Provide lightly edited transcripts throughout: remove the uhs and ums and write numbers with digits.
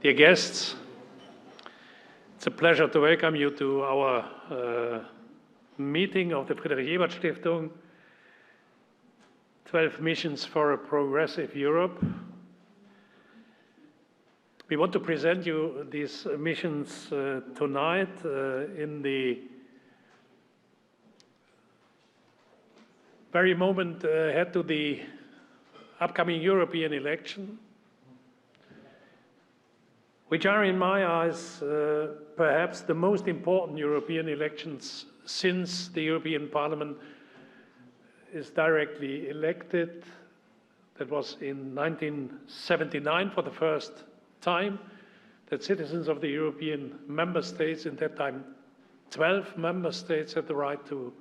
Dear guests, it's a pleasure to welcome you to our meeting of the Friedrich Ebert Stiftung, 12 Missions for a Progressive Europe. We want to present you these missions tonight in the very moment ahead to the upcoming European election, which are, in my eyes, perhaps the most important European elections since the European Parliament is directly elected. That was in 1979 for the first time that citizens of the European member states, in that time 12 member states, had the right to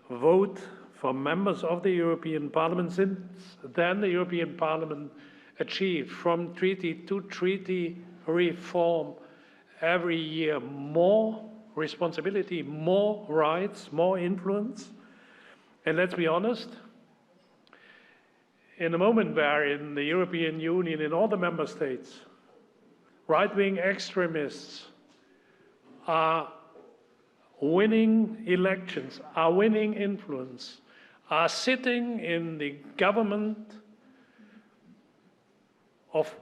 vote for members of the European Parliament. Since then, the European Parliament achieved, from treaty to treaty reform, every year more responsibility, more rights, more influence. And let's be honest, in a moment where in the European Union, in all the member states, right-wing extremists are winning elections, are winning influence, are sitting in the government of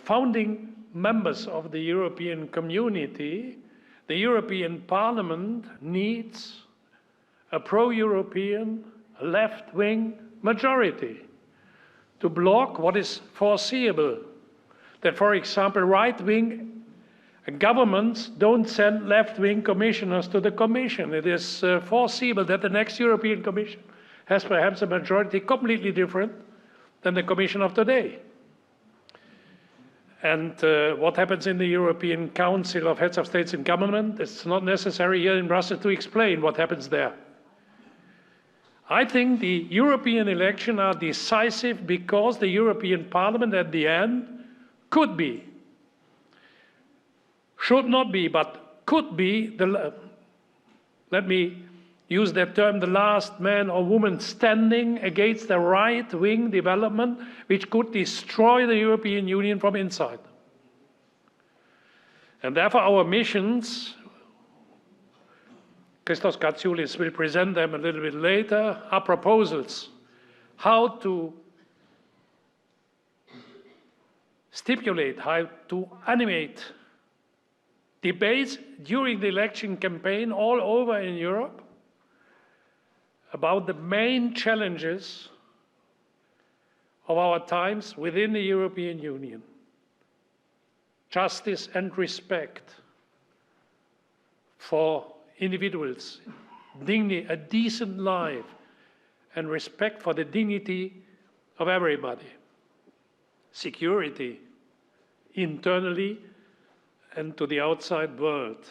founding members of the European community, the European Parliament needs a pro-European left-wing majority to block what is foreseeable. That, for example, right-wing governments don't send left-wing commissioners to the Commission. It is foreseeable that the next European Commission has perhaps a majority completely different than the Commission of today. And what happens in the European Council of Heads of States and Government, it's not necessary here in Brussels to explain what happens there. I think the European elections are decisive because the European Parliament at the end could be, should not be, but could be, let me use that term, the last man or woman standing against the right-wing development which could destroy the European Union from inside. And therefore our missions, Christos Katsioulis will present them a little bit later, are proposals how to stipulate, how to animate debates during the election campaign all over in Europe about the main challenges of our times within the European Union. Justice and respect for individuals, dignity, a decent life, and respect for the dignity of everybody. Security, internally and to the outside world.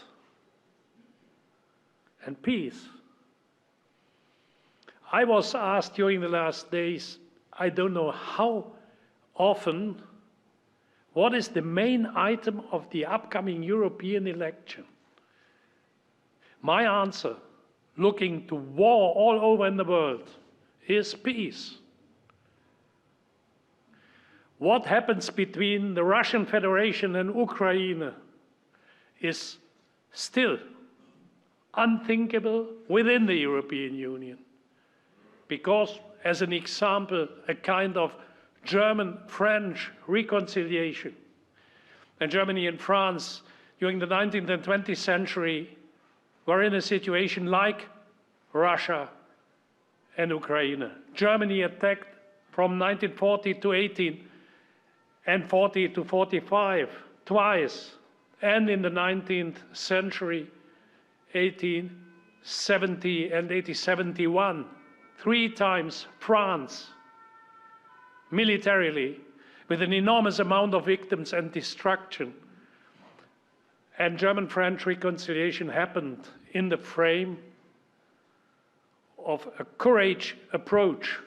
And peace. I was asked during the last days, I don't know how often, what is the main item of the upcoming European election? My answer, looking to war all over in the world, is peace. What happens between the Russian Federation and Ukraine is still unthinkable within the European Union. Because, as an example, a kind of German-French reconciliation. And Germany and France, during the 19th and 20th century, were in a situation like Russia and Ukraine. Germany attacked from 1940 to 18 and 40 to 45 twice. And in the 19th century, 1870 and 1871, 3 times France, militarily, with an enormous amount of victims and destruction. And German-French reconciliation happened in the frame of a courage approach,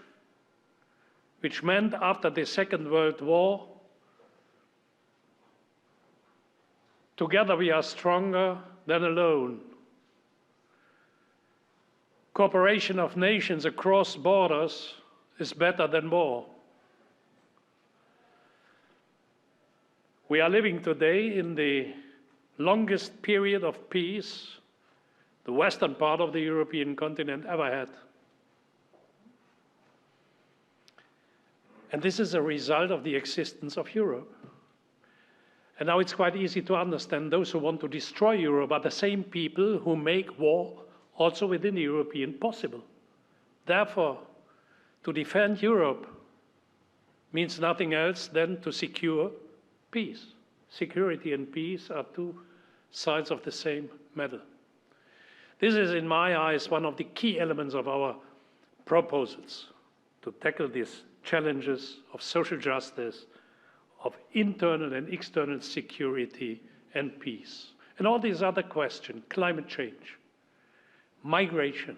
which meant after the Second World War, together we are stronger than alone. Cooperation of nations across borders is better than war. We are living today in the longest period of peace the western part of the European continent ever had. And this is a result of the existence of Europe. And now it's quite easy to understand those who want to destroy Europe are the same people who make war also within the European possible. Therefore, to defend Europe means nothing else than to secure peace. Security and peace are two sides of the same medal. This is, in my eyes, one of the key elements of our proposals to tackle these challenges of social justice, of internal and external security and peace. And all these other questions, climate change, migration,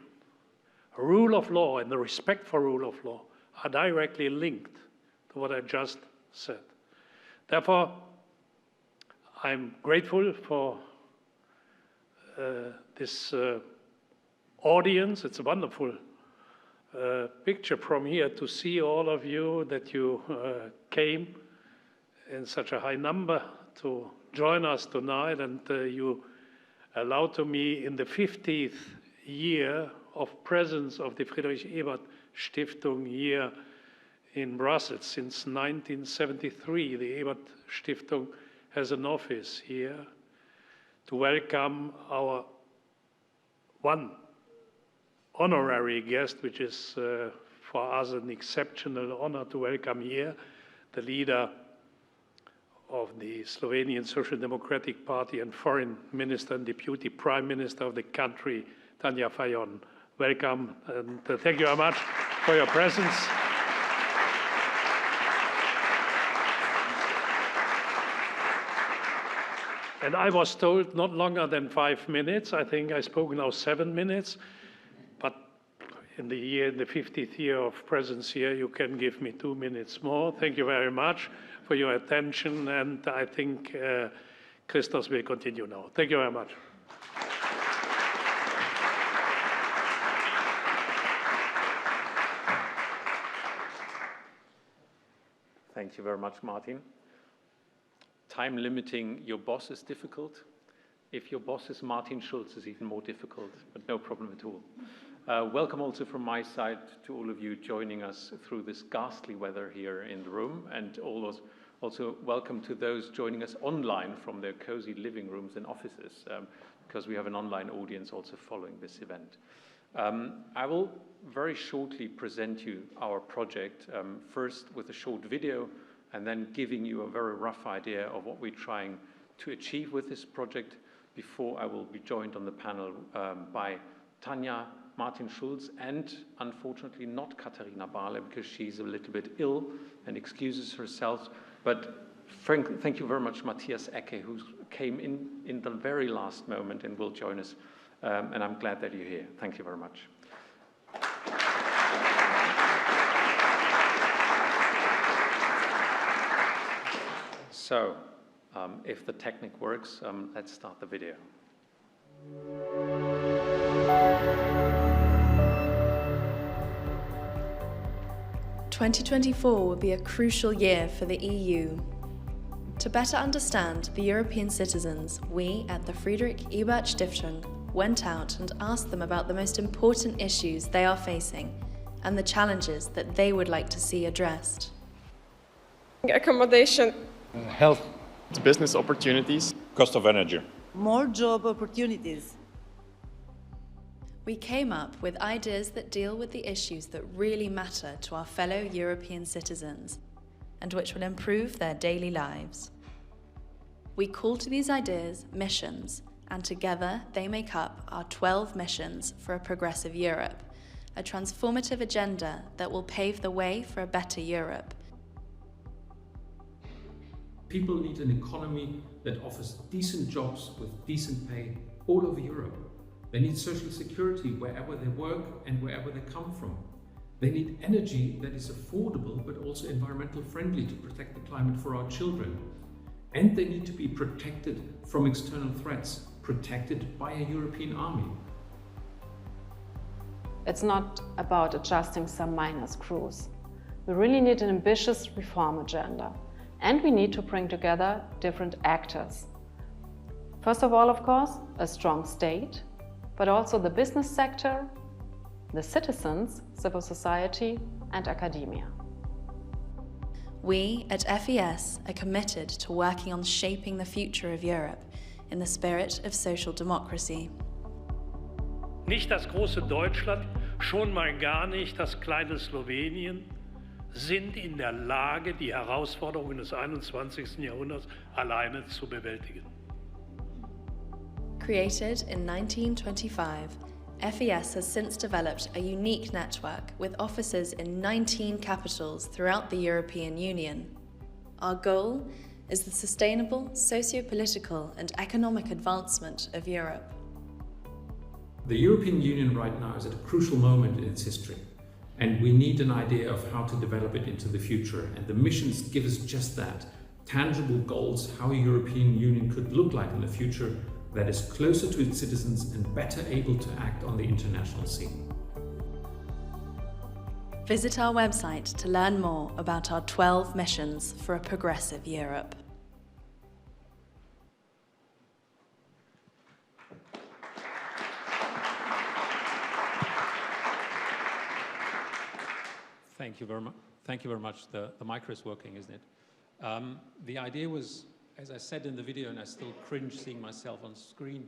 rule of law and the respect for rule of law are directly linked to what I just said. Therefore, I'm grateful for this audience. It's a wonderful picture from here to see all of you, that you came in such a high number to join us tonight, and you allowed to me in the 50th year of presence of the Friedrich Ebert Stiftung here in Brussels. Since 1973, the Ebert Stiftung has an office here to welcome our one honorary guest, which is for us an exceptional honor to welcome here, the leader of the Slovenian Social Democratic Party and Foreign Minister and Deputy Prime Minister of the country, Tanja Fajon. Welcome, and thank you very much for your presence. And I was told not longer than 5 minutes. I think I spoke now 7 minutes. But in the 50th year of presence here, you can give me 2 minutes more. Thank you very much for your attention. And I think Christos will continue now. Thank you very much. Thank you very much, Martin. Time limiting your boss is difficult. If your boss is Martin Schulz, it's even more difficult, but no problem at all. Welcome also from my side to all of you joining us through this ghastly weather here in the room, and also welcome to those joining us online from their cozy living rooms and offices, because we have an online audience also following this event. I will very shortly present you our project, first with a short video, and then giving you a very rough idea of what we're trying to achieve with this project, before I will be joined on the panel by Tanja, Martin Schulz, and unfortunately not Katharina Barley, because she's a little bit ill and excuses herself. But thank you very much, Matthias Ecke, who came in the very last moment and will join us. And I'm glad that you're here. Thank you very much. So, if the technique works, let's start the video. 2024 will be a crucial year for the EU. To better understand the European citizens, we at the Friedrich Ebert Stiftung went out and asked them about the most important issues they are facing and the challenges that they would like to see addressed. Accommodation. Health. Business opportunities. Cost of energy. More job opportunities. We came up with ideas that deal with the issues that really matter to our fellow European citizens and which will improve their daily lives. We call to these ideas missions, and together they make up our 12 missions for a progressive Europe, a transformative agenda that will pave the way for a better Europe. People need an economy that offers decent jobs with decent pay all over Europe. They need social security wherever they work and wherever they come from. They need energy that is affordable but also environmental friendly to protect the climate for our children. And they need to be protected from external threats, protected by a European army. It's not about adjusting some minor screws. We really need an ambitious reform agenda. And we need to bring together different actors. First of all, of course, a strong state, but also the business sector, the citizens, civil society, and academia. We at FES are committed to working on shaping the future of Europe in the spirit of social democracy. Nicht das große Deutschland, schon mal gar nicht das kleine Slowenien sind in der Lage, die Herausforderungen des 21. Jahrhunderts alleine zu bewältigen. Created in 1925, FES has since developed a unique network with offices in 19 capitals throughout the European Union. Our goal is the sustainable socio-political and economic advancement of Europe. The European Union right now is at a crucial moment in its history, and we need an idea of how to develop it into the future. And the missions give us just that, tangible goals, how a European Union could look like in the future that is closer to its citizens and better able to act on the international scene. Visit our website to learn more about our 12 missions for a progressive Europe. Thank you very much. Thank you very much. The micro is working, isn't it? The idea was, as I said in the video, and I still cringe seeing myself on screen,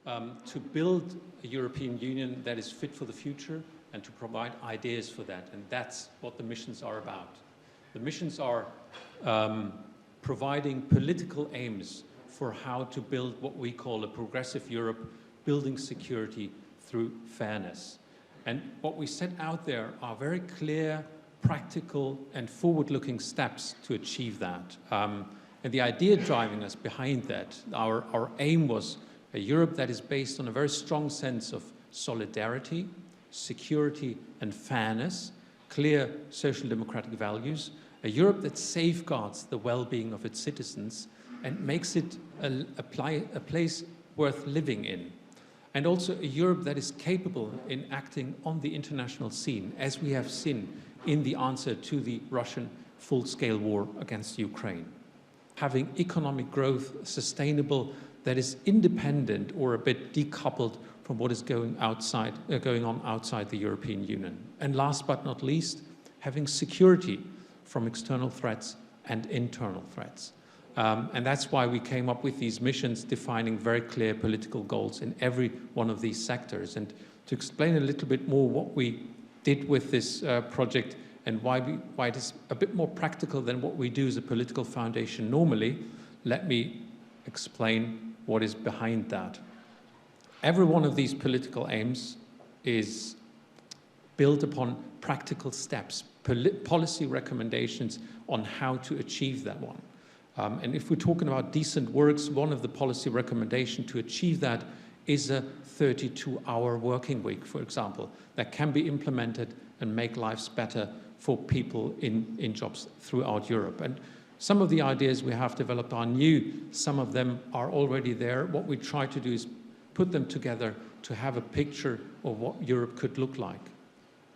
to build a European Union that is fit for the future and to provide ideas for that. And that's what the missions are about. The missions are providing political aims for how to build what we call a progressive Europe, building security through fairness. And what we set out there are very clear, practical and forward-looking steps to achieve that. And the idea driving us behind that, our aim was a Europe that is based on a very strong sense of solidarity, security and fairness, clear social democratic values, a Europe that safeguards the well-being of its citizens and makes it a place worth living in. And also a Europe that is capable in acting on the international scene, as we have seen in the answer to the Russian full-scale war against Ukraine. Having economic growth sustainable, that is independent or a bit decoupled from what is going on outside the European Union. And last but not least, having security from external threats and internal threats. And that's why we came up with these missions defining very clear political goals in every one of these sectors. And to explain a little bit more what we did with this project and why it is a bit more practical than what we do as a political foundation normally, let me explain what is behind that. Every one of these political aims is built upon practical steps, policy recommendations on how to achieve that one. And if we're talking about decent works, one of the policy recommendations to achieve that is a 32-hour working week, for example, that can be implemented and make lives better for people in jobs throughout Europe. And some of the ideas we have developed are new, some of them are already there. What we try to do is put them together to have a picture of what Europe could look like.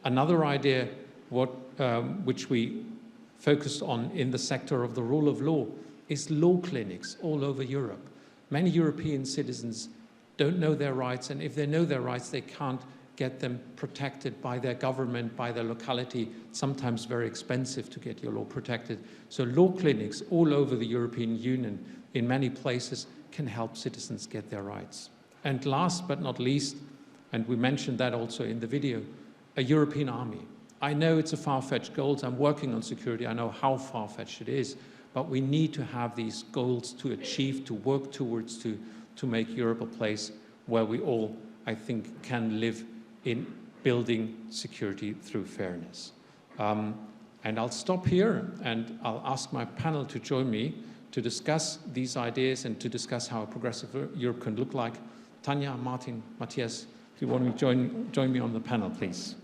Another idea which we focused on in the sector of the rule of law is law clinics all over Europe. Many European citizens don't know their rights, and if they know their rights, they can't get them protected by their government, by their locality, sometimes very expensive to get your law protected. So law clinics all over the European Union in many places can help citizens get their rights. And last but not least, and we mentioned that also in the video, a European army. I know it's a far-fetched goal. I'm working on security. I know how far-fetched it is, but we need to have these goals to achieve, to work towards, to make Europe a place where we all, I think, can live in building security through fairness. And I'll stop here and I'll ask my panel to join me to discuss these ideas and to discuss how a progressive Europe can look like. Tanja, Martin, Matthias, if you want to join me on the panel, please.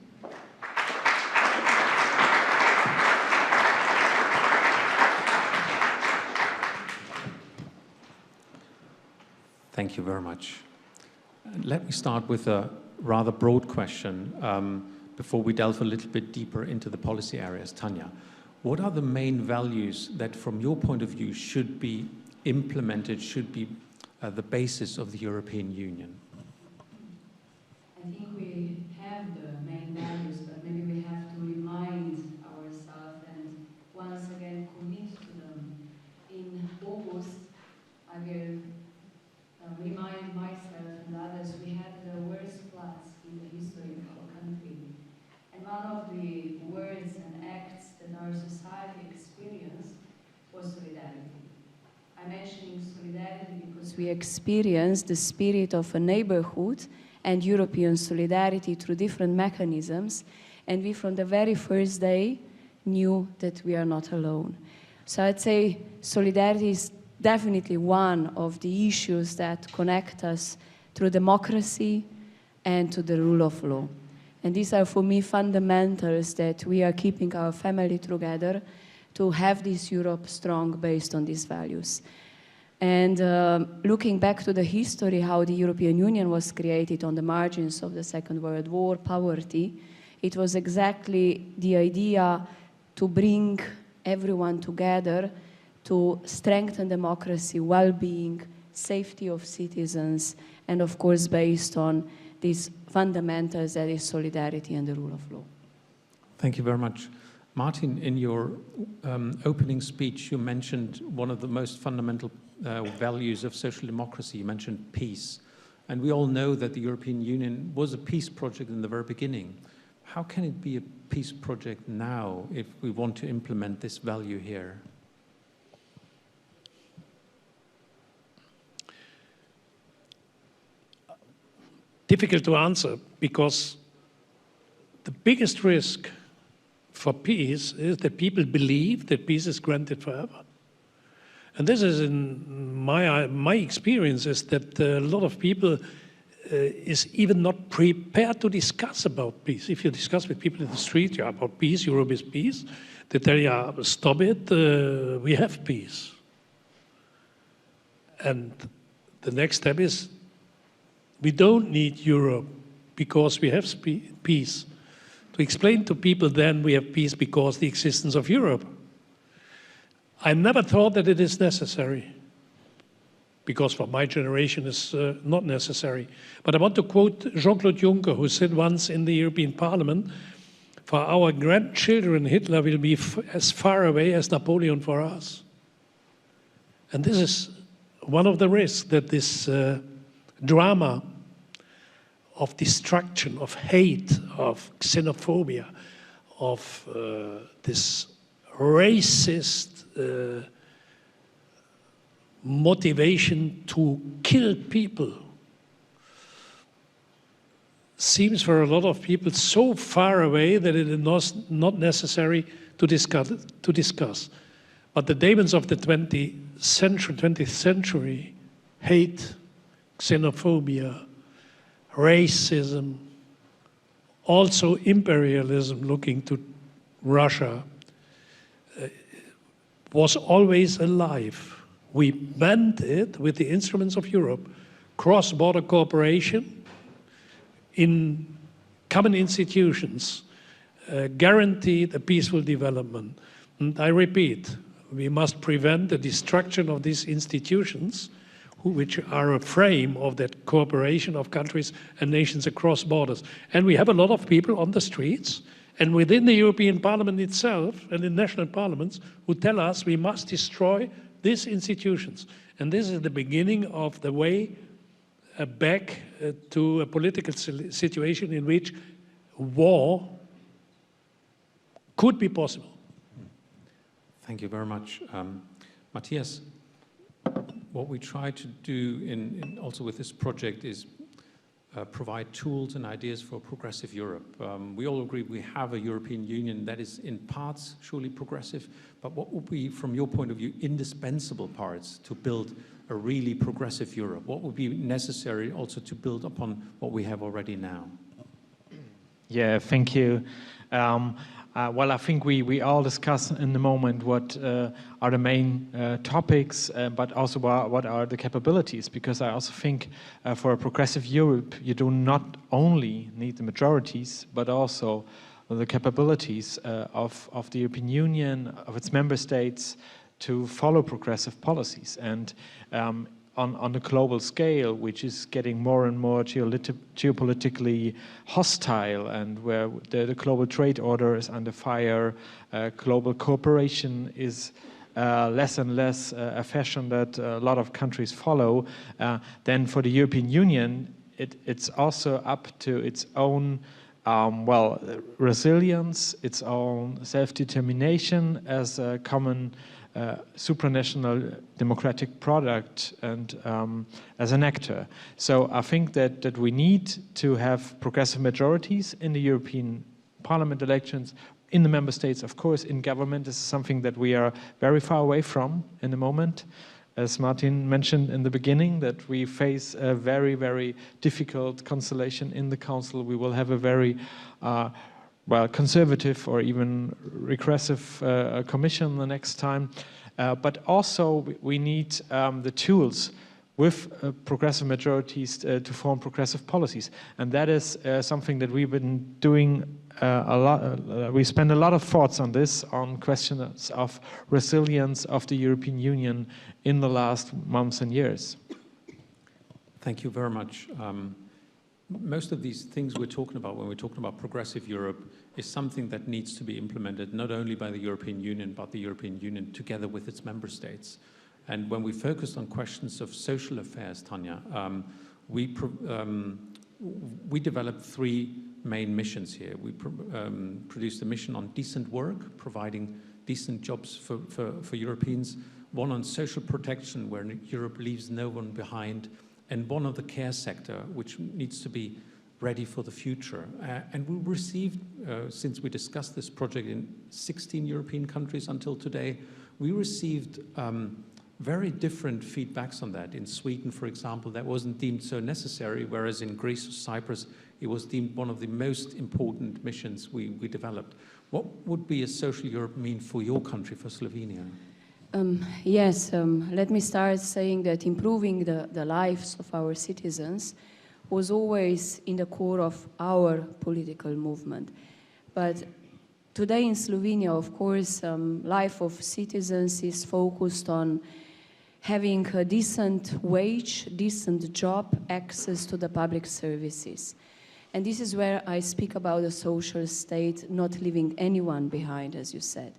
Thank you very much. Let me start with a rather broad question before we delve a little bit deeper into the policy areas. Tanja, what are the main values that, from your point of view, should be implemented, should be the basis of the European Union? I think we have the main values, but maybe we have to remind ourselves and once again commit to them. In August, I will remind myself and others we had the worst floods in the history of our country. And one of the words and acts that our society experienced was solidarity. I'm mentioning solidarity because we experienced the spirit of a neighborhood and European solidarity through different mechanisms, and we from the very first day knew that we are not alone. So I'd say solidarity is definitely one of the issues that connect us through democracy and to the rule of law. And these are for me fundamentals that we are keeping our family together to have this Europe strong based on these values. And looking back to the history, how the European Union was created on the margins of the Second World War, poverty, it was exactly the idea to bring everyone together to strengthen democracy, well-being, safety of citizens, and of course based on these fundamentals that is solidarity and the rule of law. Thank you very much. Martin, in your opening speech, you mentioned one of the most fundamental values of social democracy. You mentioned peace. And we all know that the European Union was a peace project in the very beginning. How can it be a peace project now if we want to implement this value here? Difficult to answer, because the biggest risk for peace is that people believe that peace is granted forever. And this is, in my experience, is that a lot of people is even not prepared to discuss about peace. If you discuss with people in the street, yeah, about peace, Europe is peace, they tell you, yeah, stop it, we have peace. And the next step is, we don't need Europe because we have peace. To explain to people then we have peace because the existence of Europe. I never thought that it is necessary, because for my generation it's not necessary. But I want to quote Jean-Claude Juncker, who said once in the European Parliament, for our grandchildren, Hitler will be as far away as Napoleon for us. And this is one of the risks, that this drama of destruction, of hate, of xenophobia, of this racist motivation to kill people seems for a lot of people so far away that it is not necessary to discuss. But the demons of the 20th century, hate, xenophobia, racism, also imperialism looking to Russia, was always alive. We banned it with the instruments of Europe, cross-border cooperation in common institutions, guaranteed a peaceful development. And I repeat, we must prevent the destruction of these institutions, which are a frame of that cooperation of countries and nations across borders. And we have a lot of people on the streets and within the European Parliament itself and in national parliaments who tell us we must destroy these institutions. And this is the beginning of the way back to a political situation in which war could be possible. Thank you very much. Matthias, what we try to do also with this project is provide tools and ideas for progressive Europe. We all agree we have a European Union that is in parts surely progressive, but what would be, from your point of view, indispensable parts to build a really progressive Europe? What would be necessary also to build upon what we have already now? Yeah, thank you. Well, I think we all discuss in the moment what are the main topics, but also what are the capabilities, because I also think for a progressive Europe, you do not only need the majorities, but also the capabilities of the European Union, of its member states, to follow progressive policies. And on a global scale, which is getting more and more geopolitically hostile, and where the global trade order is under fire, global cooperation is less and less a fashion that a lot of countries follow, then for the European Union, it's also up to its own resilience, its own self-determination as a common supranational democratic product and as an actor. So I think that we need to have progressive majorities in the European Parliament elections, in the member states, of course, in government. This is something that we are very far away from in the moment. As Martin mentioned in the beginning, that we face a very, very difficult constellation in the Council. We will have a very conservative or even regressive commission the next time. But also we need the tools with progressive majorities to form progressive policies. And that is something that we've been doing a lot. We spend a lot of thoughts on this, on questions of resilience of the European Union in the last months and years. Thank you very much. Most of these things we're talking about when we're talking about progressive Europe is something that needs to be implemented not only by the European Union, but the European Union together with its member states. And when we focused on questions of social affairs, Tanja, we developed three main missions here. We produced a mission on decent work, providing decent jobs for Europeans, one on social protection, where Europe leaves no one behind, and one on the care sector, which needs to be ready for the future. And we received, since we discussed this project in 16 European countries until today, we received very different feedbacks on that. In Sweden, for example, that wasn't deemed so necessary, whereas in Greece or Cyprus, it was deemed one of the most important missions we developed. What would be a social Europe mean for your country, for Slovenia? Yes, let me start saying that improving the lives of our citizens was always in the core of our political movement. But today in Slovenia, of course, life of citizens is focused on having a decent wage, decent job, access to the public services. And this is where I speak about the social state, not leaving anyone behind, as you said.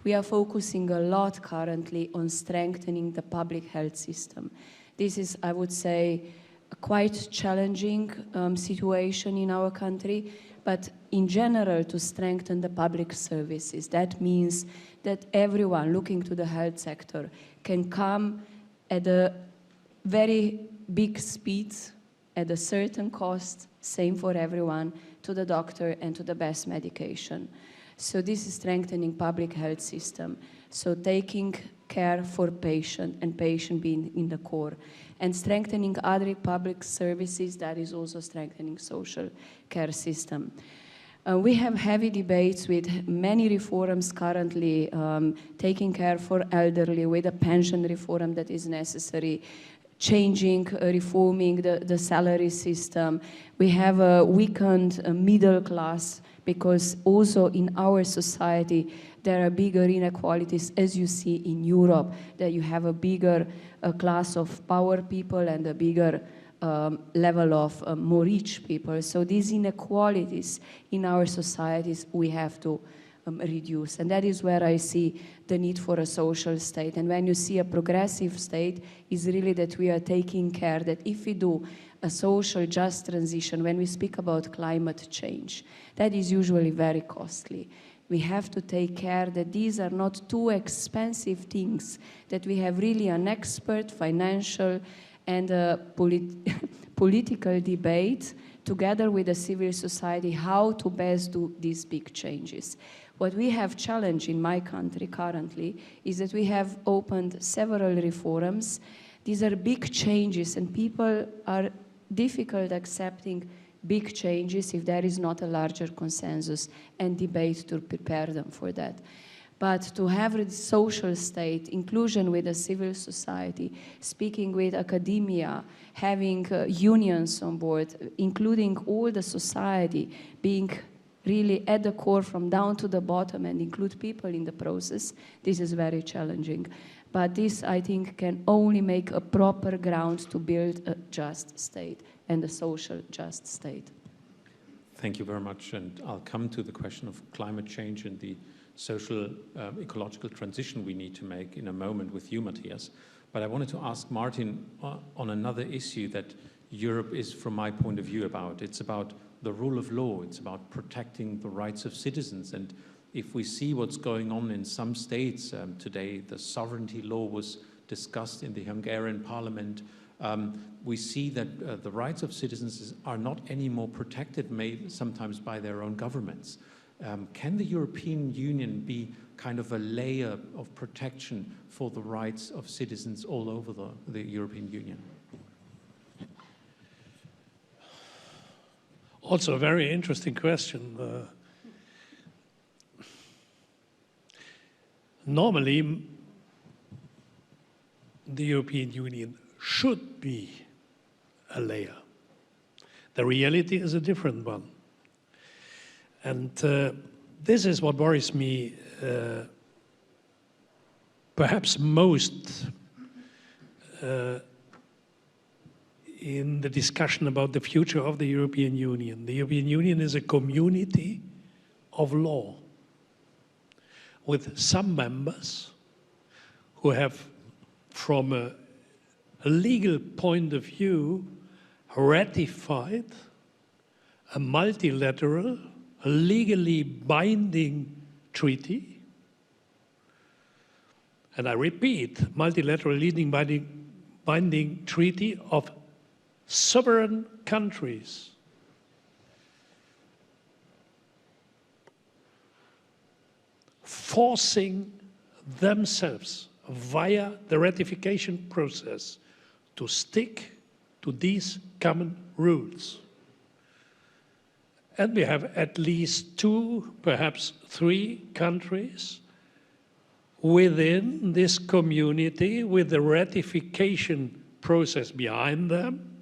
We are focusing a lot currently on strengthening the public health system. This is, I would say, a quite challenging situation in our country, but in general to strengthen the public services. That means that everyone looking to the health sector can come at a very big speed, at a certain cost, same for everyone, to the doctor and to the best medication. So this is strengthening public health system. So taking care for patient and patient being in the core. And strengthening other public services, that is also strengthening social care system. We have heavy debates with many reforms currently, taking care for elderly with a pension reform that is necessary, changing, reforming the salary system. We have a weakened middle class because also in our society there are bigger inequalities, as you see in Europe, that you have a bigger class of power people and a bigger level of more rich people. So these inequalities in our societies we have to reduce. And that is where I see the need for a social state. And when you see a progressive state, is really that we are taking care that if we do a social just transition, when we speak about climate change, that is usually very costly. We have to take care that these are not too expensive things, that we have really an expert, financial and political debate together with the civil society how to best do these big changes. What we have challenged in my country currently is that we have opened several reforms. These are big changes and people are difficult accepting big changes if there is not a larger consensus and debate to prepare them for that. But to have a social state, inclusion with the civil society, speaking with academia, having unions on board, including all the society, being really at the core from down to the bottom and include people in the process, this is very challenging. But this, I think, can only make a proper ground to build a just state and a social just state. Thank you very much. And I'll come to the question of climate change and the social ecological transition we need to make in a moment with you, Matthias. But I wanted to ask Martin on another issue that Europe is, from my point of view, about. It's about the rule of law. It's about protecting the rights of citizens. And if we see what's going on in some states today, the sovereignty law was discussed in the Hungarian parliament. We see that the rights of citizens are not anymore protected, sometimes by their own governments. Can the European Union be kind of a layer of protection for the rights of citizens all over the European Union? Also a very interesting question. Normally, the European Union should be a layer. The reality is a different one. And this is what worries me perhaps most in the discussion about the future of the European Union. The European Union is a community of law with some members who have, from a legal point of view, ratified a multilateral, a legally binding treaty. And I repeat, multilateral legally binding treaty of sovereign countries. Forcing themselves via the ratification process to stick to these common rules. And we have at least 2, perhaps 3 countries within this community with the ratification process behind them,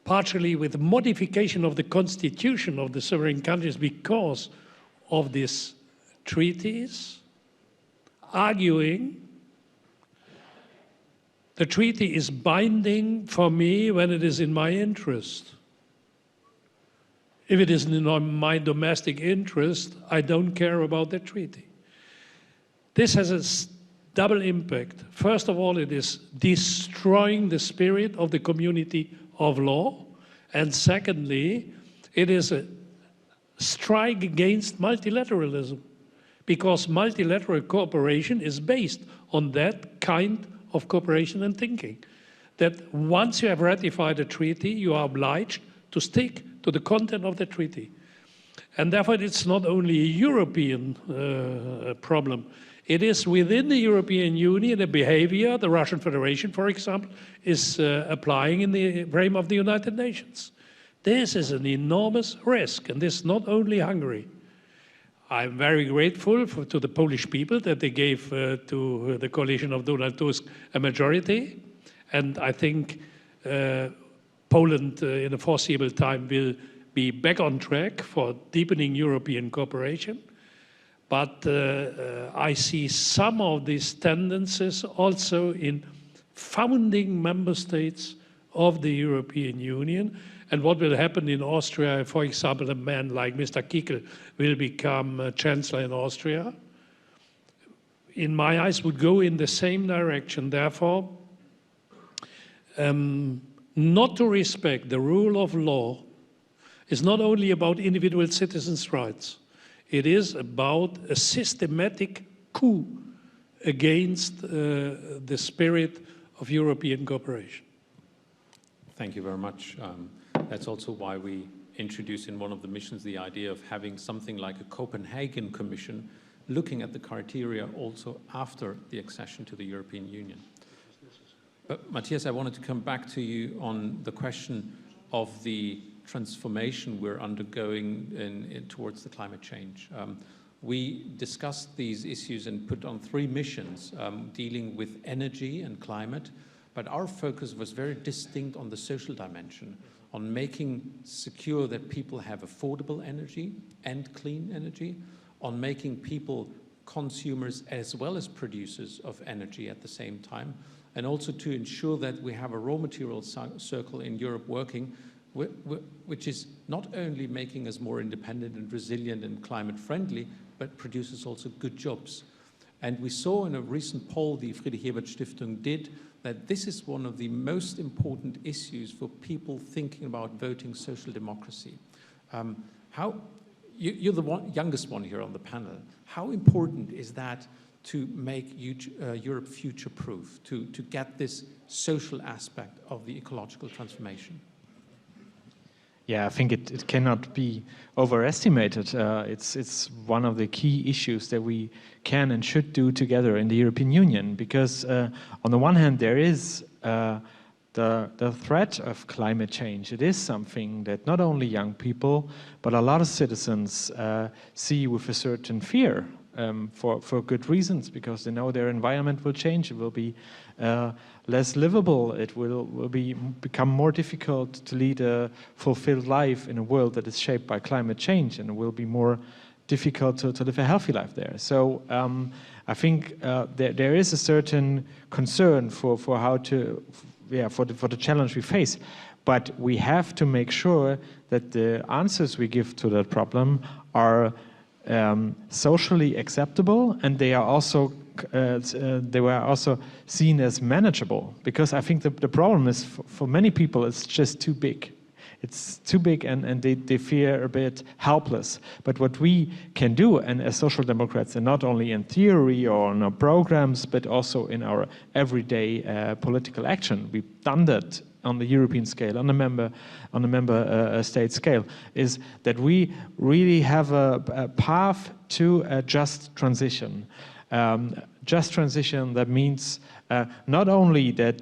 partially with modification of the constitution of the sovereign countries because of these treaties, arguing the treaty is binding for me when it is in my interest. If it isn't in my domestic interest, I don't care about the treaty. This has a double impact. First of all, it is destroying the spirit of the community of law. And secondly, it is a strike against multilateralism, because multilateral cooperation is based on that kind of cooperation and thinking. That once you have ratified a treaty, you are obliged to stick to the content of the treaty. And therefore, it's not only a European problem. It is within the European Union a behavior the Russian Federation, for example, is applying in the frame of the United Nations. This is an enormous risk, and this is not only Hungary. I'm very grateful to the Polish people that they gave to the coalition of Donald Tusk a majority, and I think Poland in a foreseeable time will be back on track for deepening European cooperation. But I see some of these tendencies also in founding member states of the European Union. And what will happen in Austria, for example, a man like Mr. Ecke will become chancellor in Austria, in my eyes would go in the same direction. Therefore, not to respect the rule of law is not only about individual citizens' rights. It is about a systematic coup against the spirit of European cooperation. Thank you very much. That's also why we introduced in one of the missions the idea of having something like a Copenhagen Commission looking at the criteria also after the accession to the European Union. But Matthias, I wanted to come back to you on the question of the transformation we're undergoing towards the climate change. We discussed these issues and put on 3 missions dealing with energy and climate, but our focus was very distinct on the social dimension, on making secure that people have affordable energy and clean energy, on making people consumers as well as producers of energy at the same time, and also to ensure that we have a raw material circle in Europe working, which is not only making us more independent and resilient and climate friendly, but produces also good jobs. And we saw in a recent poll the Friedrich Ebert Stiftung did that this is one of the most important issues for people thinking about voting social democracy. You're the youngest one here on the panel. How important is that to make Europe future-proof, to get this social aspect of the ecological transformation? Yeah, I think it cannot be overestimated. It's one of the key issues that we can and should do together in the European Union, because on the one hand there is the threat of climate change. It is something that not only young people, but a lot of citizens see with a certain fear, for good reasons, because they know their environment will change. It will be less livable. It will become more difficult to lead a fulfilled life in a world that is shaped by climate change, and it will be more difficult to live a healthy life there. So I think there is a certain concern for how to, for the challenge we face, but we have to make sure that the answers we give to that problem are socially acceptable, and they are also they were also seen as manageable, because I think the problem is for many people it's just too big. It's too big, and they fear a bit helpless. But what we can do, and as social democrats, and not only in theory or in our programs, but also in our everyday political action, we've done that on the European scale, on the member state scale, is that we really have a path to a just transition. Just transition, that means not only that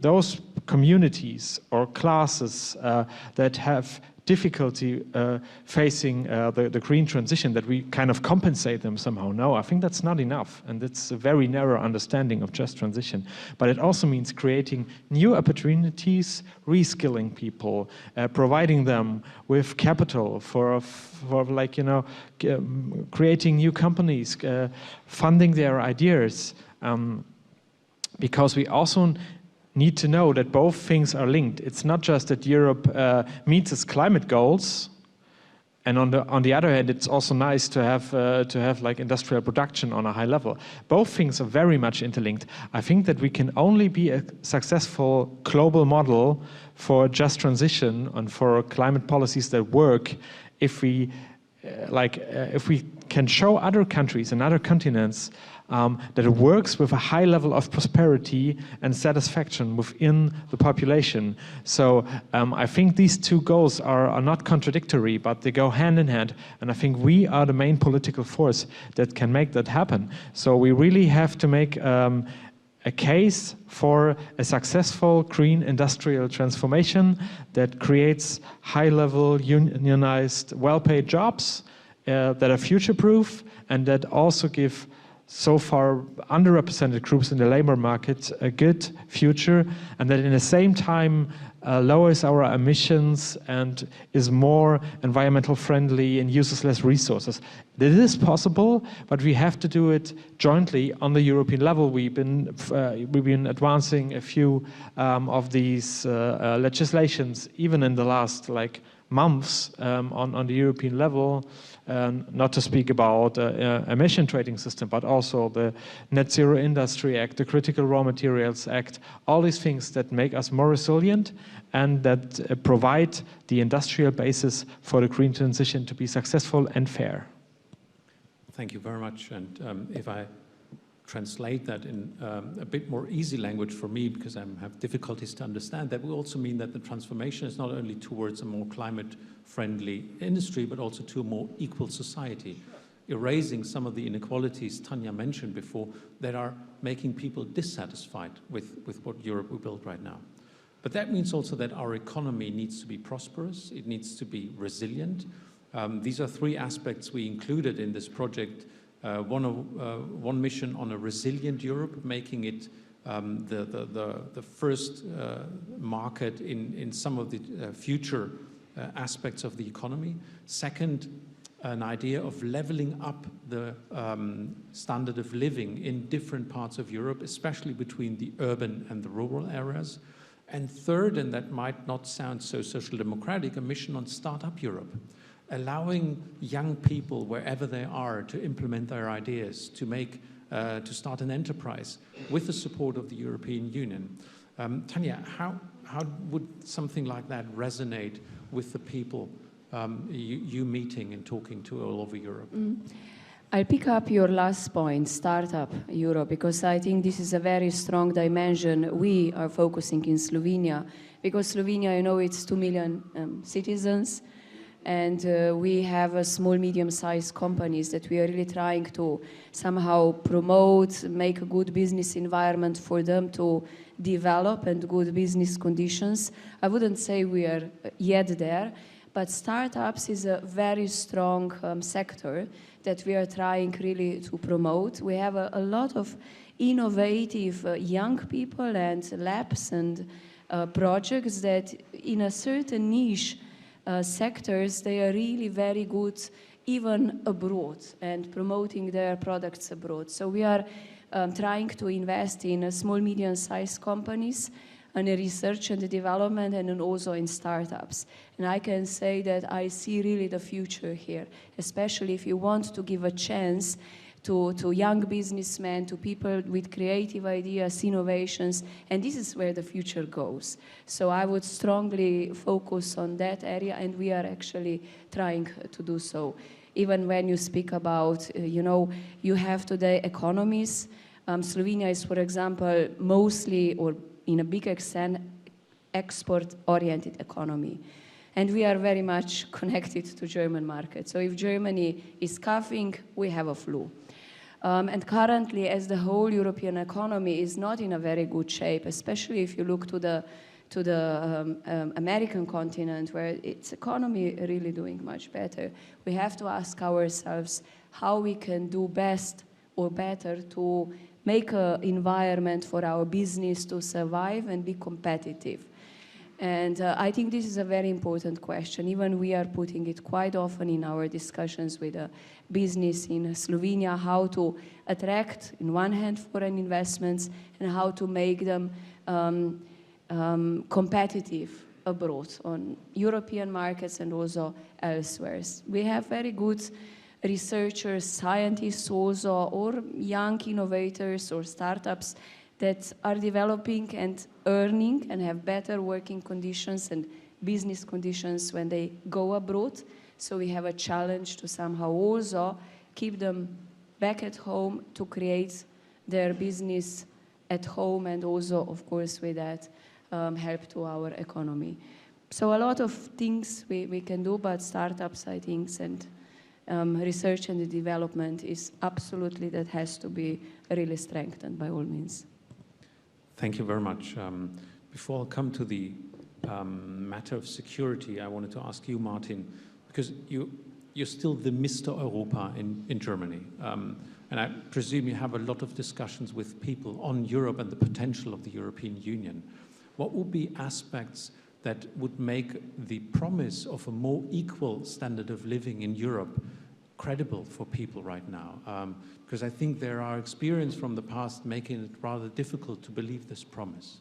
those communities or classes that have difficulty facing the green transition, that we kind of compensate them somehow. No, I think that's not enough, and it's a very narrow understanding of just transition. But it also means creating new opportunities, reskilling people, providing them with capital for like, you know, creating new companies, funding their ideas, because we also need to know that both things are linked. It's not just that Europe meets its climate goals, and on the other hand, it's also nice to have like industrial production on a high level. Both things are very much interlinked. I think that we can only be a successful global model for just transition and for climate policies that work if we can show other countries and other continents that it works with a high level of prosperity and satisfaction within the population. So I think these two goals are not contradictory, but they go hand in hand. And I think we are the main political force that can make that happen. So we really have to make a case for a successful green industrial transformation that creates high-level, unionized, well-paid jobs that are future-proof, and that also give so far underrepresented groups in the labor market a good future, and that in the same time lowers our emissions and is more environmental friendly and uses less resources. This is possible, but we have to do it jointly on the European level. We've been advancing a few of these legislations even in the last months on the European level. Not to speak about emission trading system, but also the Net Zero Industry Act, the Critical Raw Materials Act, all these things that make us more resilient and that provide the industrial basis for the green transition to be successful and fair. Thank you very much. And if I translate that in a bit more easy language for me, because I have difficulties to understand, that will also mean that the transformation is not only towards a more climate-friendly industry, but also to a more equal society, erasing some of the inequalities Tanja mentioned before that are making people dissatisfied with what Europe we build right now. But that means also that our economy needs to be prosperous, it needs to be resilient. These are three aspects we included in this project. One mission on a resilient Europe, making it the first market in some of the future aspects of the economy. Second, an idea of leveling up the standard of living in different parts of Europe, especially between the urban and the rural areas. And third, and that might not sound so social democratic, a mission on Startup Europe, allowing young people wherever they are to implement their ideas, to start an enterprise with the support of the European Union. Tanja, how would something like that resonate with the people you meeting and talking to all over Europe? I'll pick up your last point, Startup Europe, because I think this is a very strong dimension we are focusing in Slovenia, because Slovenia, you know, it's 2 million citizens, and we have small, medium-sized companies that we are really trying to somehow promote, make a good business environment for them to develop and good business conditions. I wouldn't say we are yet there, but startups is a very strong sector that we are trying really to promote. We have a lot of innovative young people and labs and projects that in a certain niche sectors, they are really very good even abroad and promoting their products abroad. So we are trying to invest in small, medium-sized companies and research and development, and then also in startups. And I can say that I see really the future here, especially if you want to give a chance to young businessmen, to people with creative ideas, innovations, and this is where the future goes. So I would strongly focus on that area, and we are actually trying to do so. Even when you speak about, you know, you have today economies. Slovenia is, for example, mostly or in a big extent, export-oriented economy. And we are very much connected to German market. So if Germany is coughing, we have a flu. And currently, as the whole European economy is not in a very good shape, especially if you look to the American continent, where its economy really doing much better, we have to ask ourselves how we can do best or better to make an environment for our business to survive and be competitive. And I think this is a very important question. Even we are putting it quite often in our discussions with business in Slovenia, how to attract, in one hand, foreign investments and how to make them competitive abroad on European markets and also elsewhere. We have very good researchers, scientists also, or young innovators or startups that are developing and earning and have better working conditions and business conditions when they go abroad. So we have a challenge to somehow also keep them back at home to create their business at home, and also, of course, with that, help to our economy. So a lot of things we can do, but startups, I think, and research and development is absolutely, that has to be really strengthened by all means. Thank you very much. Before I come to the matter of security, I wanted to ask you, Martin, because you're still the Mr. Europa in Germany. And I presume you have a lot of discussions with people on Europe and the potential of the European Union. What would be aspects that would make the promise of a more equal standard of living in Europe credible for people right now? Because I think there are experiences from the past making it rather difficult to believe this promise.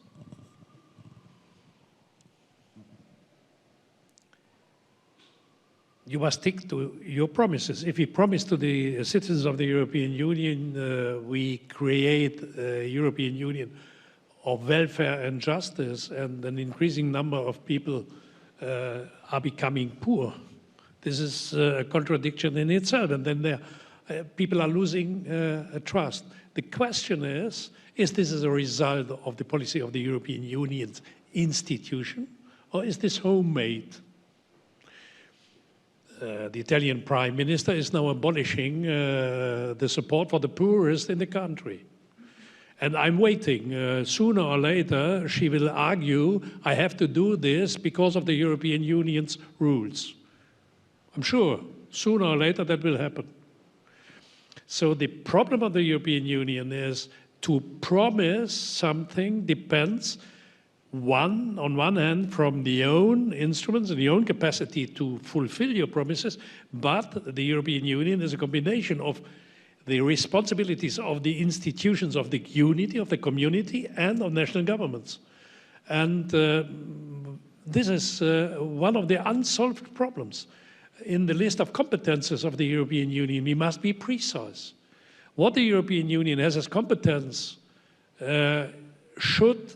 You must stick to your promises. If you promise to the citizens of the European Union, we create a European Union of welfare and justice, and an increasing number of people are becoming poor. This is a contradiction in itself, and then people are losing trust. The question is this as a result of the policy of the European Union's institution, or is this homemade? The Italian Prime Minister is now abolishing the support for the poorest in the country. And I'm waiting. Sooner or later, she will argue, I have to do this because of the European Union's rules. I'm sure sooner or later that will happen. So the problem of the European Union is to promise something depends, on one hand, from the own instruments and the own capacity to fulfill your promises, but the European Union is a combination of the responsibilities of the institutions of the unity, of the community, and of national governments. And this is one of the unsolved problems. In the list of competences of the European Union, we must be precise. What the European Union has as competence should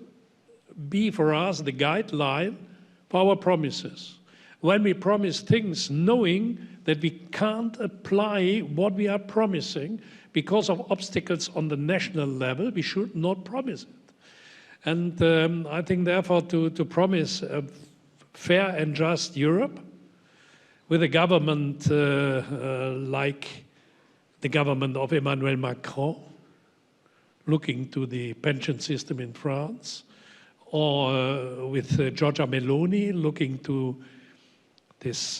be for us the guideline for our promises. When we promise things knowing that we can't apply what we are promising because of obstacles on the national level, we should not promise it. And I think therefore to promise a fair and just Europe with a government like the government of Emmanuel Macron, looking to the pension system in France, or with Giorgia Meloni, looking to these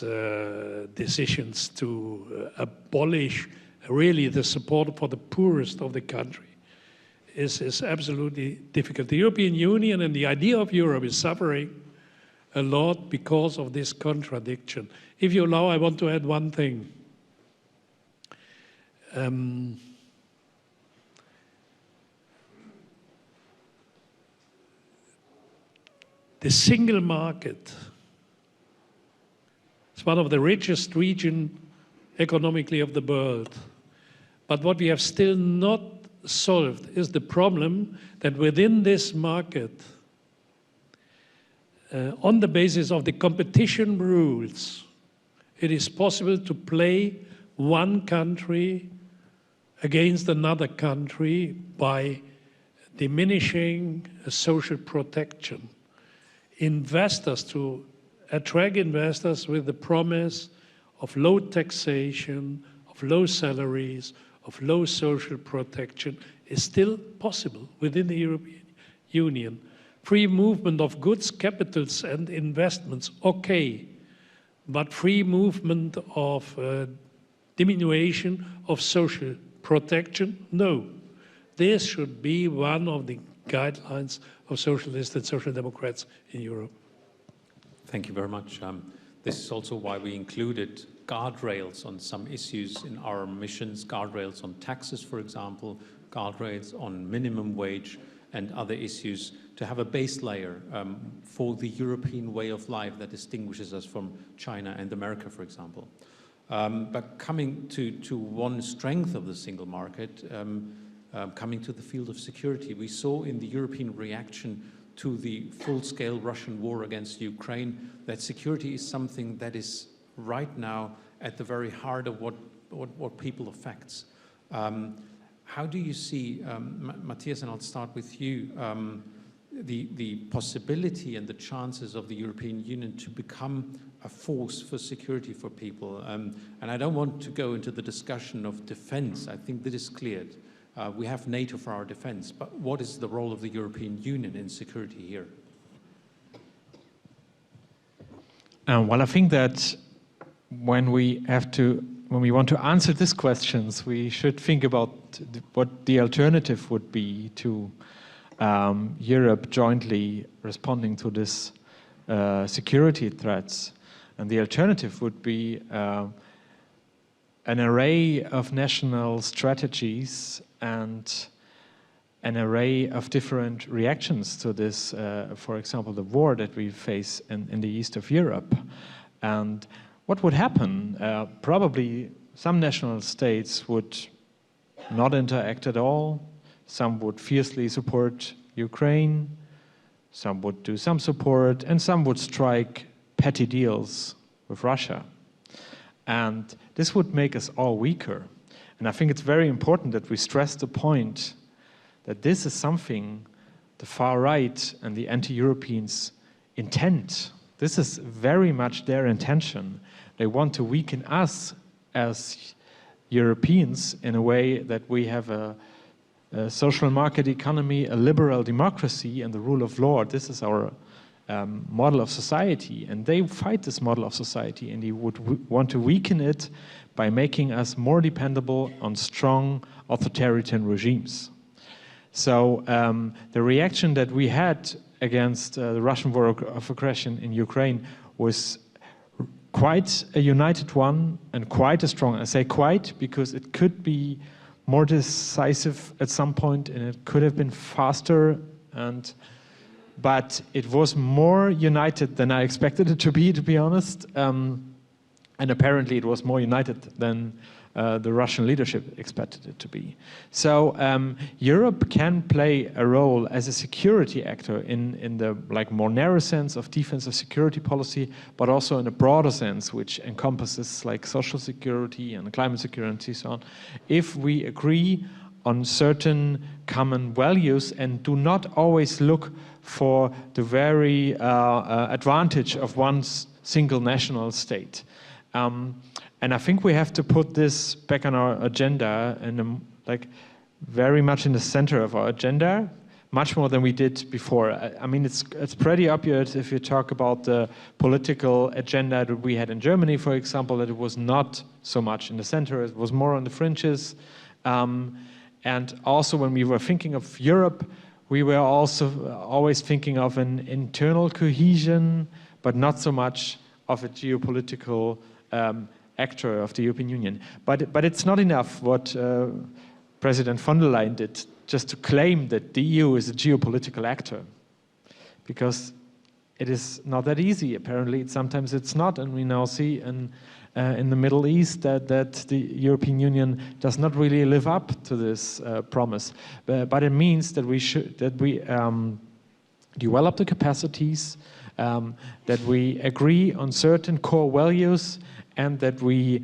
decisions to abolish really the support for the poorest of the country, is absolutely difficult. The European Union and the idea of Europe is suffering a lot because of this contradiction. If you allow, I want to add one thing. The single market is one of the richest regions economically of the world. But what we have still not solved is the problem that within this market, on the basis of the competition rules, it is possible to play one country against another country by diminishing social protection. Investors, to attract investors with the promise of low taxation, of low salaries, of low social protection is still possible within the European Union. Free movement of goods, capitals and investments, okay, but free movement of diminution of social protection, no. This should be one of the guidelines of socialists and social democrats in Europe. Thank you very much. This is also why we included guardrails on some issues in our missions, guardrails on taxes, for example, guardrails on minimum wage and other issues, to have a base layer for the European way of life that distinguishes us from China and America, for example. But coming to one strength of the single market, coming to the field of security, we saw in the European reaction to the full-scale Russian war against Ukraine that security is something that is right now at the very heart of what people affects. How do you see, Matthias, and I'll start with you, the possibility and the chances of the European Union to become a force for security for people? And I don't want to go into the discussion of defense. I think that is cleared. We have NATO for our defense, but what is the role of the European Union in security here? Well, I think that when we want to answer these questions, we should think about what the alternative would be to Europe jointly responding to this security threats. And the alternative would be an array of national strategies and an array of different reactions to this, for example, the war that we face in the east of Europe. And what would happen? Probably some national states would not interact at all. Some would fiercely support Ukraine. Some would do some support, and some would strike petty deals with Russia. And this would make us all weaker. And I think it's very important that we stress the point that this is something the far right and the anti-Europeans intend. This is very much their intention. They want to weaken us as Europeans in a way that we have a social market economy, a liberal democracy, and the rule of law. This is our model of society, and they fight this model of society, and they would want to weaken it by making us more dependable on strong authoritarian regimes. So the reaction that we had against the Russian war of aggression in Ukraine was quite a united one and quite a strong. I say quite because it could be more decisive at some point, and it could have been faster, but it was more united than I expected it to be honest. And apparently it was more united than the Russian leadership expected it to be. So Europe can play a role as a security actor in the more narrow sense of defense of security policy, but also in a broader sense, which encompasses social security and climate security and so on. If we agree on certain common values and do not always look for the very advantage of one single national state. And I think we have to put this back on our agenda and very much in the center of our agenda, much more than we did before. I mean, it's pretty obvious if you talk about the political agenda that we had in Germany, for example, that it was not so much in the center, it was more on the fringes. And also when we were thinking of Europe, we were also always thinking of an internal cohesion, but not so much of a geopolitical actor of the European Union. But it's not enough what President von der Leyen did, just to claim that the EU is a geopolitical actor, because it is not that easy. Apparently, sometimes it's not, and we now see in the Middle East that the European Union does not really live up to this promise. But it means that we develop the capacities, that we agree on certain core values, and that we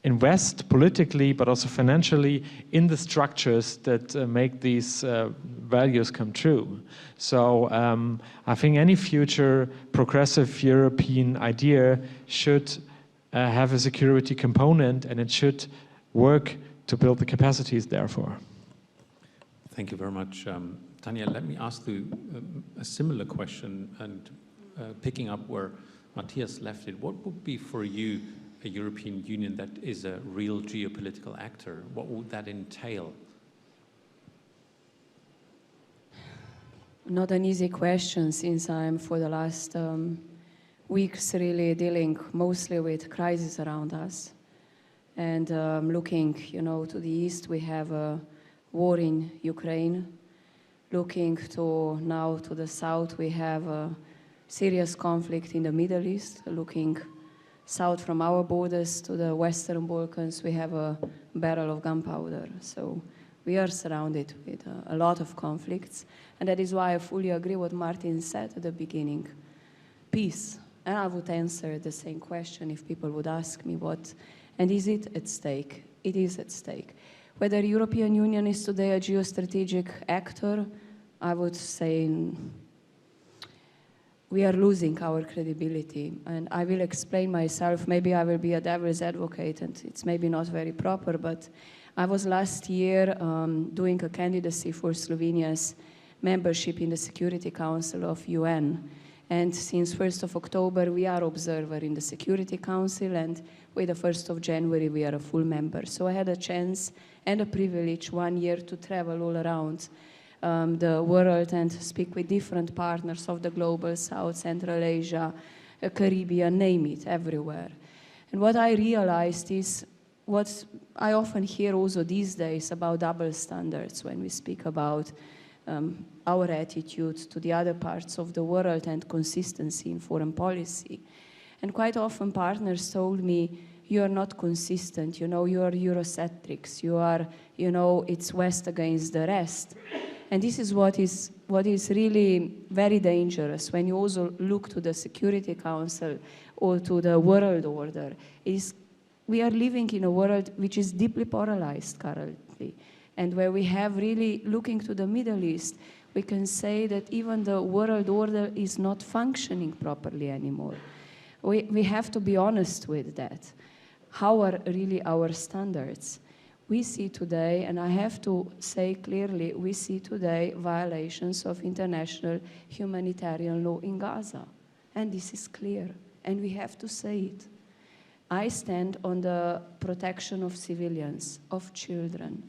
invest politically but also financially in the structures that make these values come true. So I think any future progressive European idea should have a security component, and it should work to build the capacities therefore. Thank you very much. Tanja, let me ask you a similar question, and picking up where Matthias left it. What would be for you a European Union that is a real geopolitical actor? What would that entail? Not an easy question, since I'm for the last weeks really dealing mostly with crises around us. And looking, to the east, we have a war in Ukraine. Looking now to the south, we have a serious conflict in the Middle East. Looking south from our borders to the Western Balkans, we have a barrel of gunpowder. So we are surrounded with a lot of conflicts. And that is why I fully agree what Martin said at the beginning. Peace. And I would answer the same question if people would ask me what, and is it at stake? It is at stake. Whether the European Union is today a geostrategic actor, I would say we are losing our credibility. And I will explain myself. Maybe I will be a devil's advocate, and it's maybe not very proper, but I was last year doing a candidacy for Slovenia's membership in the Security Council of UN. And since 1st of October, we are observer in the Security Council, and with the 1st of January, we are a full member. So I had a chance and a privilege 1 year to travel all around the world and speak with different partners of the global South, Central Asia, Caribbean, name it, everywhere. And what I realized is what I often hear also these days about double standards when we speak about our attitude to the other parts of the world and consistency in foreign policy. And quite often partners told me, you are not consistent, you are Eurocentrics, you are, it's West against the rest. And this is what is really very dangerous when you also look to the Security Council or to the world order. We are living in a world which is deeply polarized currently. And where we have really, looking to the Middle East, we can say that even the world order is not functioning properly anymore. We have to be honest with that. How are really our standards? We see today, and I have to say clearly, we see today violations of international humanitarian law in Gaza. And this is clear, and we have to say it. I stand on the protection of civilians, of children.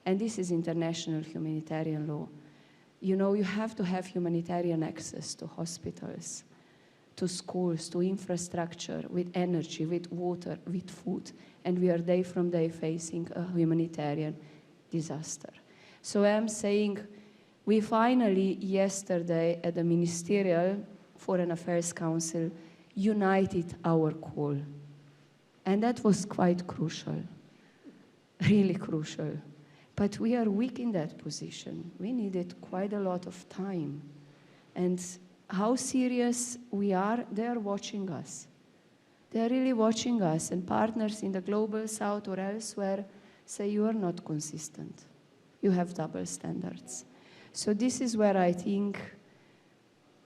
And this is international humanitarian law. You know, you have to have humanitarian access to hospitals, to schools, to infrastructure, with energy, with water, with food. And we are day from day facing a humanitarian disaster. So I'm saying we finally, yesterday at the Ministerial Foreign Affairs Council, united our call. And that was quite crucial, really crucial. But we are weak in that position. We needed quite a lot of time. And how serious we are, they are watching us. They are really watching us, and partners in the global south or elsewhere say you are not consistent. You have double standards. So this is where I think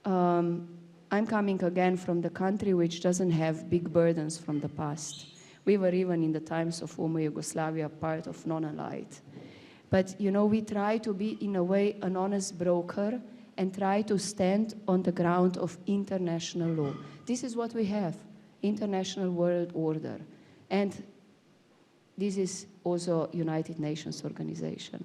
I'm coming again from the country which doesn't have big burdens from the past. We were even in the times of former Yugoslavia part of non-allied. But you know, we try to be in a way an honest broker and try to stand on the ground of international law. This is what we have, international world order. And this is also United Nations organization.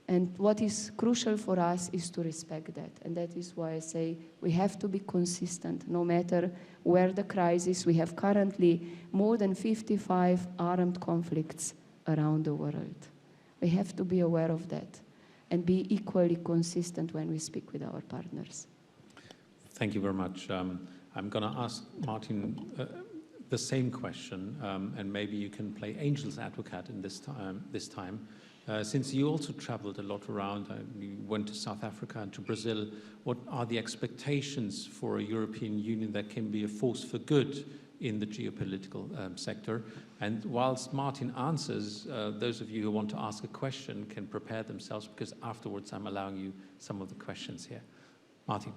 And what is crucial for us is to respect that. And that is why I say we have to be consistent, no matter where the crisis. We have currently more than 55 armed conflicts around the world. We have to be aware of that and be equally consistent when we speak with our partners. Thank you very much. I'm going to ask Martin the same question, and maybe you can play angel's advocate in this time. Since you also traveled a lot around, you went to South Africa and to Brazil, what are the expectations for a European Union that can be a force for good in the geopolitical sector? And whilst Martin answers, those of you who want to ask a question can prepare themselves, because afterwards I'm allowing you some of the questions here. Martin.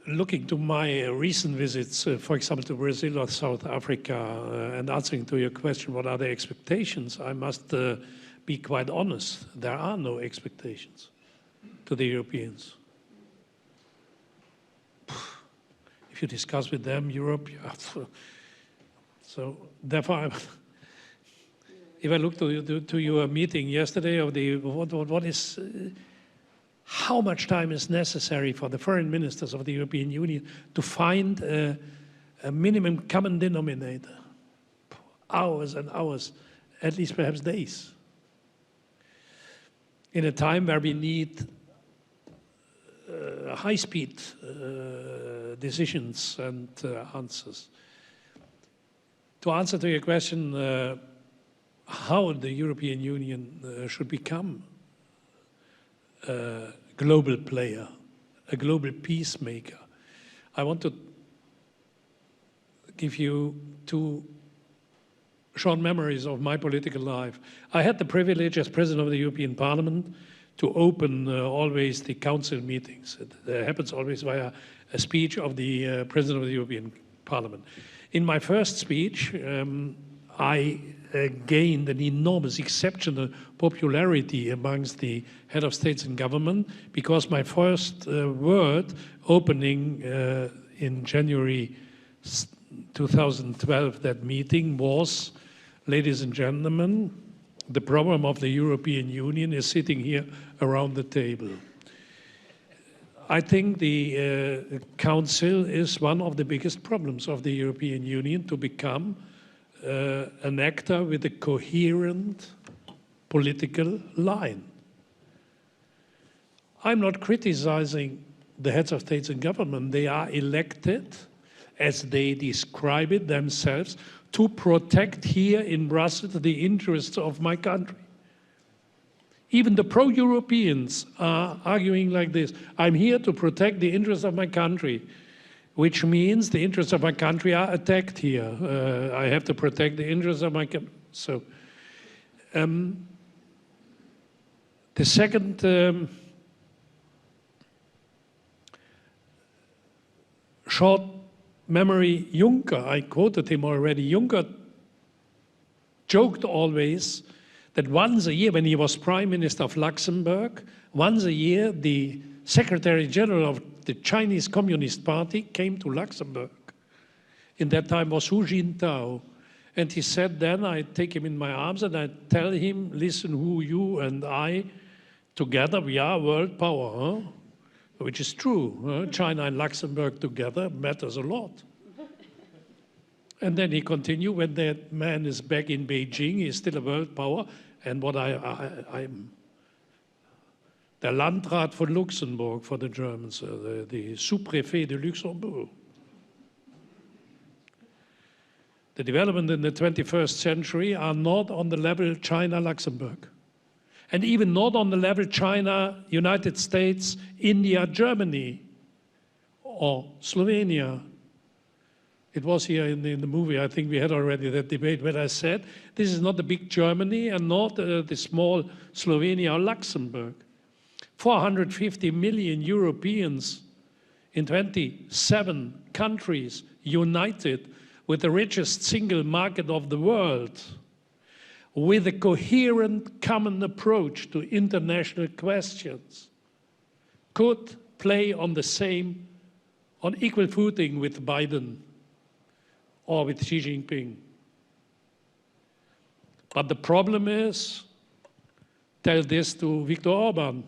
Looking to my recent visits, for example, to Brazil or South Africa, and answering to your question, what are the expectations? I must be quite honest. There are no expectations to the Europeans. If you discuss with them, Europe, so therefore, if I look to your meeting yesterday of the what is. How much time is necessary for the foreign ministers of the European Union to find a minimum common denominator? Hours and hours, at least perhaps days. In a time where we need high-speed decisions and answers. To answer to your question, how the European Union should become a global player, a global peacemaker. I want to give you two short memories of my political life. I had the privilege as President of the European Parliament to open always the council meetings. It happens always via a speech of the President of the European Parliament. In my first speech, I gained an enormous, exceptional popularity amongst the head of states and government, because my first word opening in January 2012, that meeting, was, ladies and gentlemen, the problem of the European Union is sitting here around the table. I think the Council is one of the biggest problems of the European Union, to become an actor with a coherent political line. I'm not criticizing the heads of states and government. They are elected, as they describe it themselves, to protect here in Brussels the interests of my country. Even the pro-Europeans are arguing like this: I'm here to protect the interests of my country, which means the interests of my country are attacked here. I have to protect the interests of my country. So, the second short memory, Juncker, I quoted him already. Juncker joked always that once a year, when he was Prime Minister of Luxembourg, once a year the Secretary General of the Chinese Communist Party came to Luxembourg. In that time was Hu Jintao. And he said then, I take him in my arms and I tell him, listen, who you and I, together we are world power, huh? Which is true. Huh? China and Luxembourg together matters a lot. And then he continued, when that man is back in Beijing, he's still a world power. And what I'm der Landrat von Luxemburg for the Germans, the sous-préfet de Luxembourg. The development in the 21st century are not on the level China-Luxembourg. And even not on the level China, United States, India, Germany, or Slovenia. It was here in the movie, I think we had already that debate where I said, this is not the big Germany and not the small Slovenia or Luxembourg. 450 million Europeans in 27 countries united with the richest single market of the world, with a coherent common approach to international questions, could play on equal footing with Biden or with Xi Jinping. But the problem is, tell this to Viktor Orban,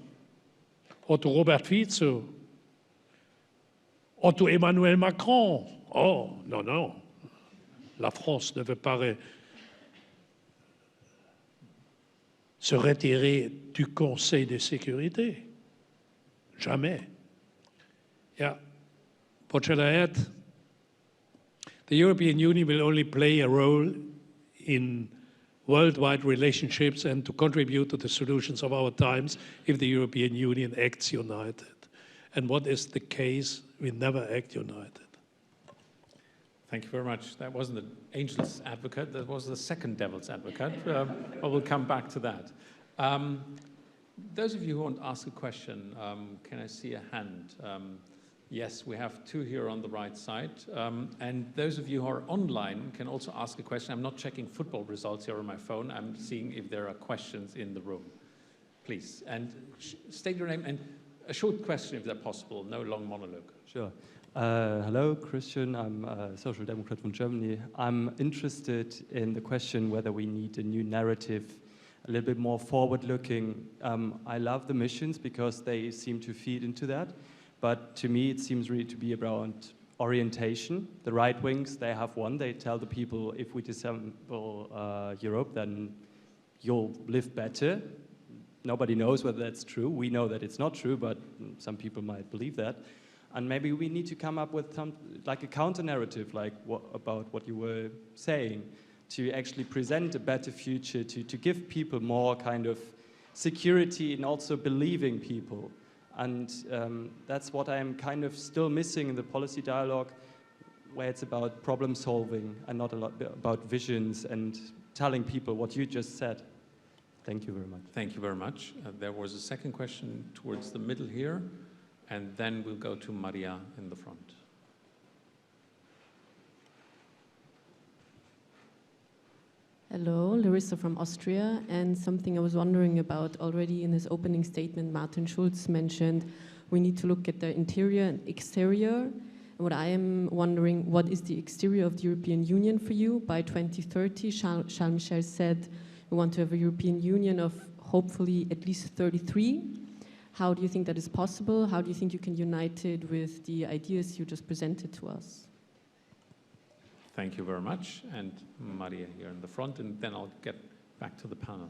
or to Robert Fico, or to Emmanuel Macron. Oh, non, non. La France ne veut pas se retirer du Conseil de sécurité. Jamais. Yeah. What shall I add? The European Union will only play a role in worldwide relationships and to contribute to the solutions of our times if the European Union acts united. And what is the case? We never act united. Thank you very much. That wasn't an angel's advocate, that was the second devil's advocate. But we'll come back to that. Those of you who want to ask a question, can I see a hand? Yes, we have two here on the right side. And those of you who are online can also ask a question. I'm not checking football results here on my phone. I'm seeing if there are questions in the room. Please, and state your name and a short question if that's possible, no long monologue. Sure. Hello, Christian. I'm a Social Democrat from Germany. I'm interested in the question whether we need a new narrative, a little bit more forward-looking. I love the missions because they seem to feed into that. But to me, it seems really to be around orientation. The right wings, they have one. They tell the people, if we disassemble Europe, then you'll live better. Nobody knows whether that's true. We know that it's not true, but some people might believe that. And maybe we need to come up with like a counter-narrative, like about what you were saying, to actually present a better future, to give people more kind of security and also believing people. And that's what I'm kind of still missing in the policy dialogue, where it's about problem solving and not a lot about visions and telling people what you just said. Thank you very much. Thank you very much. There was a second question towards the middle here, and then we'll go to Maria in the front. Hello, Larissa from Austria, and something I was wondering about already in his opening statement, Martin Schulz mentioned we need to look at the interior and exterior. And what I am wondering, what is the exterior of the European Union for you by 2030? Charles Michel said we want to have a European Union of hopefully at least 33. How do you think that is possible? How do you think you can unite it with the ideas you just presented to us? Thank you very much. And Maria here in the front, and then I'll get back to the panel.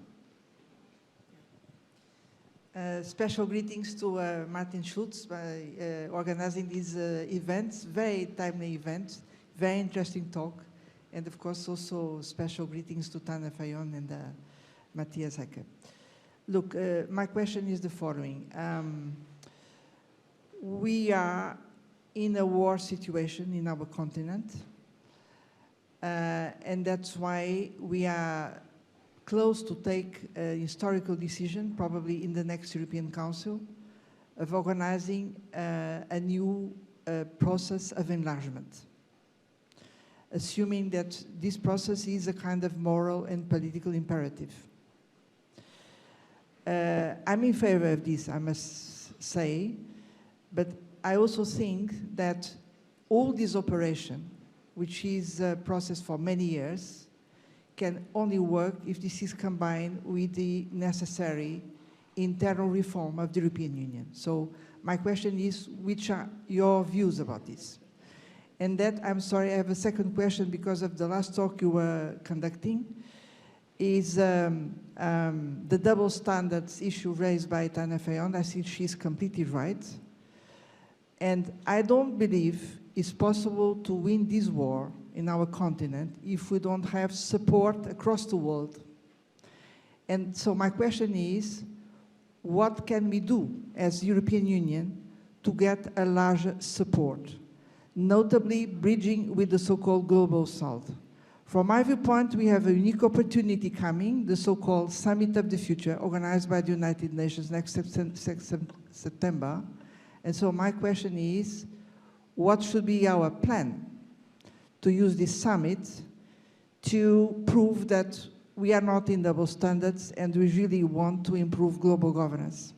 Special greetings to Martin Schulz by organizing these events, very timely events, very interesting talk. And of course also special greetings to Tanja Fajon and Matthias Ecke. Look, my question is the following. We are in a war situation in our continent. And that's why we are close to take a historical decision, probably in the next European Council, of organizing a new process of enlargement, assuming that this process is a kind of moral and political imperative. I'm in favor of this, I must say, but I also think that all this operation, which is a process for many years, can only work if this is combined with the necessary internal reform of the European Union. So my question is, which are your views about this? And that, I'm sorry, I have a second question because of the last talk you were conducting, is the double standards issue raised by Tanja Fajon. I think she's completely right. And I don't believe it's possible to win this war in our continent if we don't have support across the world. And so my question is, what can we do as European Union to get a larger support, notably bridging with the so-called Global South? From my viewpoint, we have a unique opportunity coming, the so-called Summit of the Future, organized by the United Nations next September. And so my question is, what should be our plan to use this summit to prove that we are not in double standards and we really want to improve global governance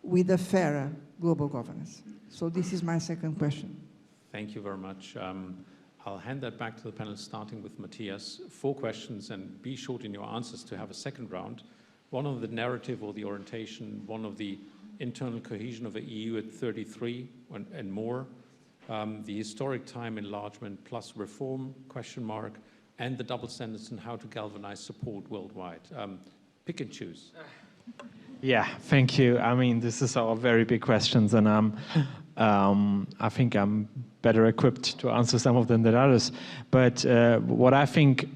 with a fairer global governance? So this is my second question. Thank you very much. I'll hand that back to the panel, starting with Matthias. 4 questions, and be short in your answers to have a second round. One of the narrative or the orientation, one of the internal cohesion of the EU at 33 and more, the historic time enlargement plus reform, question mark, and the double standards and how to galvanize support worldwide. Pick and choose. Yeah, thank you. I mean, this is all very big questions, and I think I'm better equipped to answer some of them than others. But what I think,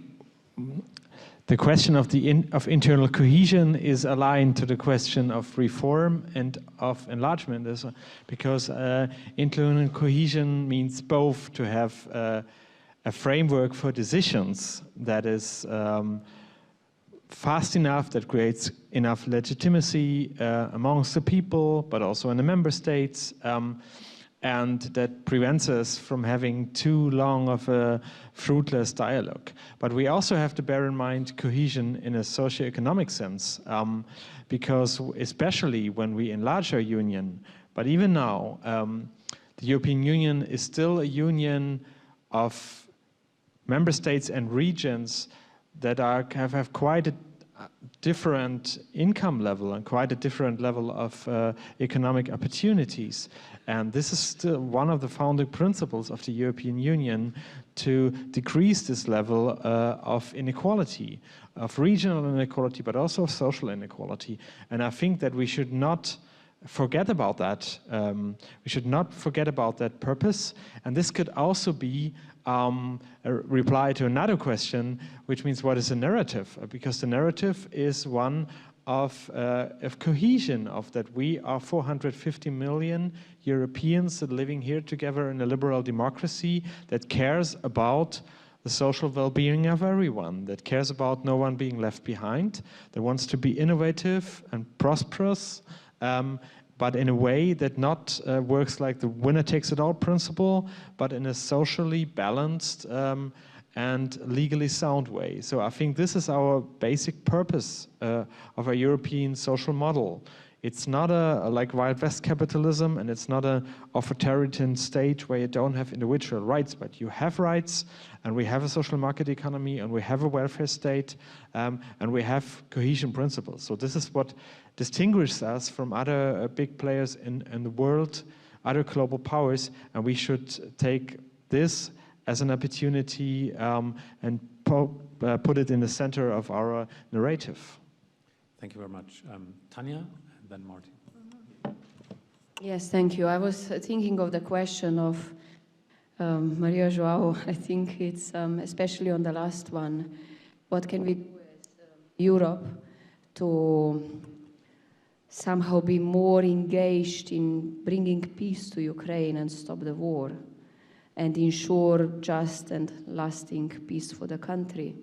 the question of internal cohesion is aligned to the question of reform and of enlargement, because internal cohesion means both to have a framework for decisions that is fast enough, that creates enough legitimacy amongst the people, but also in the member states, and that prevents us from having too long of a fruitless dialogue. But we also have to bear in mind cohesion in a socio-economic sense, because especially when we enlarge our union, but even now, the European Union is still a union of member states and regions that have quite a different income level and quite a different level of economic opportunities. And this is still one of the founding principles of the European Union, to decrease this level of inequality, of regional inequality, but also of social inequality. And I think that we should not forget about that. We should not forget about that purpose. And this could also be a reply to another question, which means what is a narrative? Because the narrative is one of cohesion, of that we are 450 million Europeans living here together in a liberal democracy that cares about the social well-being of everyone, that cares about no one being left behind, that wants to be innovative and prosperous, but in a way that not works like the winner-takes-it-all principle, but in a socially balanced and legally sound way. So I think this is our basic purpose of a European social model. It's not like Wild West capitalism, and it's not an authoritarian state where you don't have individual rights, but you have rights, and we have a social market economy, and we have a welfare state, and we have cohesion principles. So this is what distinguishes us from other big players in the world, other global powers, and we should take this as an opportunity and put it in the center of our narrative. Thank you very much. Tanja, and then Martin. Yes, thank you. I was thinking of the question of Maria Joao. I think it's especially on the last one. What can we do as Europe to somehow be more engaged in bringing peace to Ukraine and stop the war and ensure just and lasting peace for the country?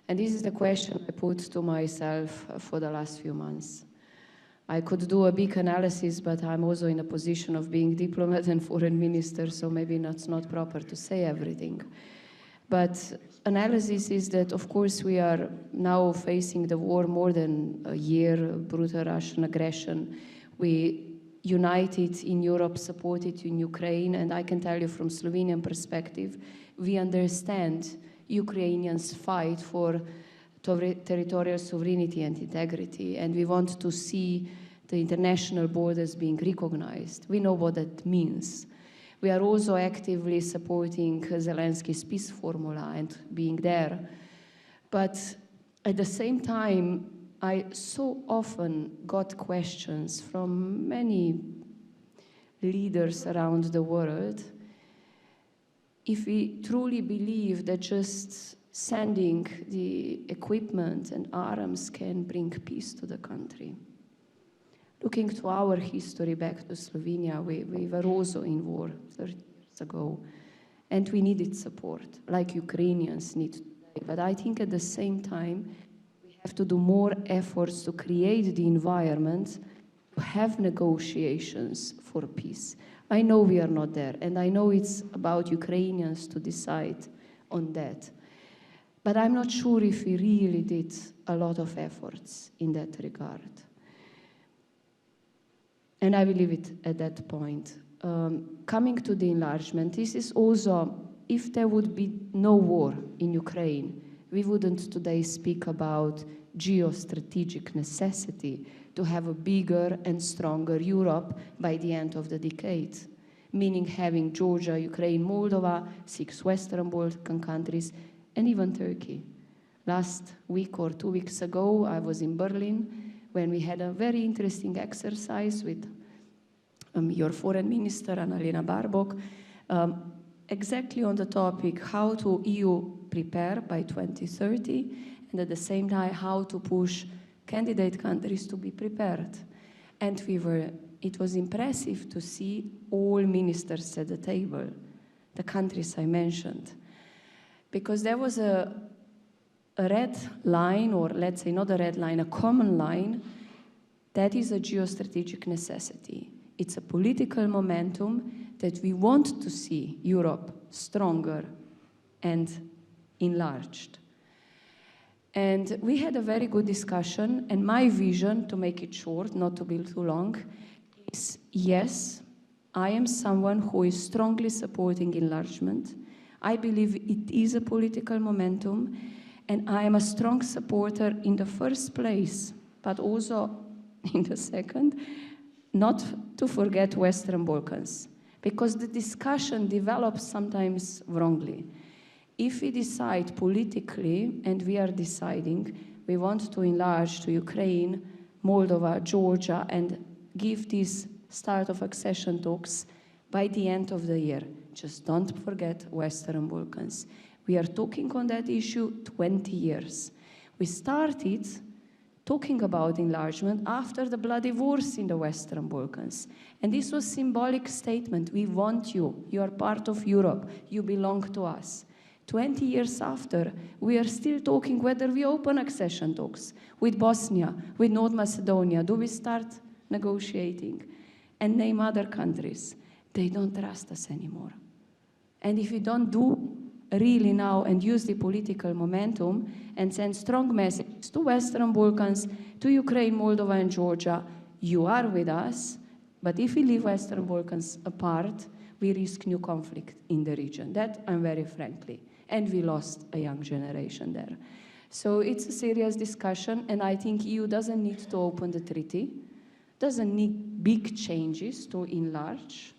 And this is the question I put to myself for the last few months. I could do a big analysis, but I'm also in a position of being diplomat and foreign minister, so maybe that's not proper to say everything. But analysis is that, of course, we are now facing the war more than a year, brutal Russian aggression. We united in Europe, supported in Ukraine, and I can tell you from Slovenian perspective, we understand Ukrainians fight for territorial sovereignty and integrity, and we want to see the international borders being recognized. We know what that means. We are also actively supporting Zelensky's peace formula and being there. But at the same time, I so often got questions from many leaders around the world if we truly believe that just sending the equipment and arms can bring peace to the country. Looking to our history back to Slovenia, we were also in war 30 years ago, and we needed support, like Ukrainians need today. But I think at the same time, we have to do more efforts to create the environment to have negotiations for peace. I know we are not there, and I know it's about Ukrainians to decide on that. But I'm not sure if we really did a lot of efforts in that regard. And I will leave it at that point. Coming to the enlargement, this is also, if there would be no war in Ukraine, we wouldn't today speak about geostrategic necessity to have a bigger and stronger Europe by the end of the decade, meaning having Georgia, Ukraine, Moldova, 6 Western Balkan countries, and even Turkey. Last week or 2 weeks ago, I was in Berlin when we had a very interesting exercise with your foreign minister, Annalena Baerbock, exactly on the topic how to EU prepare by 2030, and at the same time how to push candidate countries to be prepared. And it was impressive to see all ministers at the table, the countries I mentioned. Because there was a red line, or let's say not a red line, a common line, that is a geostrategic necessity. It's a political momentum that we want to see Europe stronger and enlarged. And we had a very good discussion, and my vision, to make it short, not to be too long, is yes, I am someone who is strongly supporting enlargement. I believe it is a political momentum, and I am a strong supporter in the first place, but also in the second, not to forget Western Balkans, because the discussion develops sometimes wrongly. If we decide politically, and we are deciding, we want to enlarge to Ukraine, Moldova, Georgia, and give this start of accession talks by the end of the year. Just don't forget Western Balkans. We are talking on that issue 20 years. We started talking about enlargement after the bloody wars in the Western Balkans. And this was a symbolic statement. We want you. You are part of Europe. You belong to us. 20 years after, we are still talking whether we open accession talks with Bosnia, with North Macedonia. Do we start negotiating? And name other countries. They don't trust us anymore. And if we don't do really now and use the political momentum and send strong messages to Western Balkans, to Ukraine, Moldova, and Georgia, you are with us, but if we leave Western Balkans apart, we risk new conflict in the region. That I'm very frankly. And we lost a young generation there. So it's a serious discussion, and I think EU doesn't need to open the treaty, doesn't need big changes to enlarge.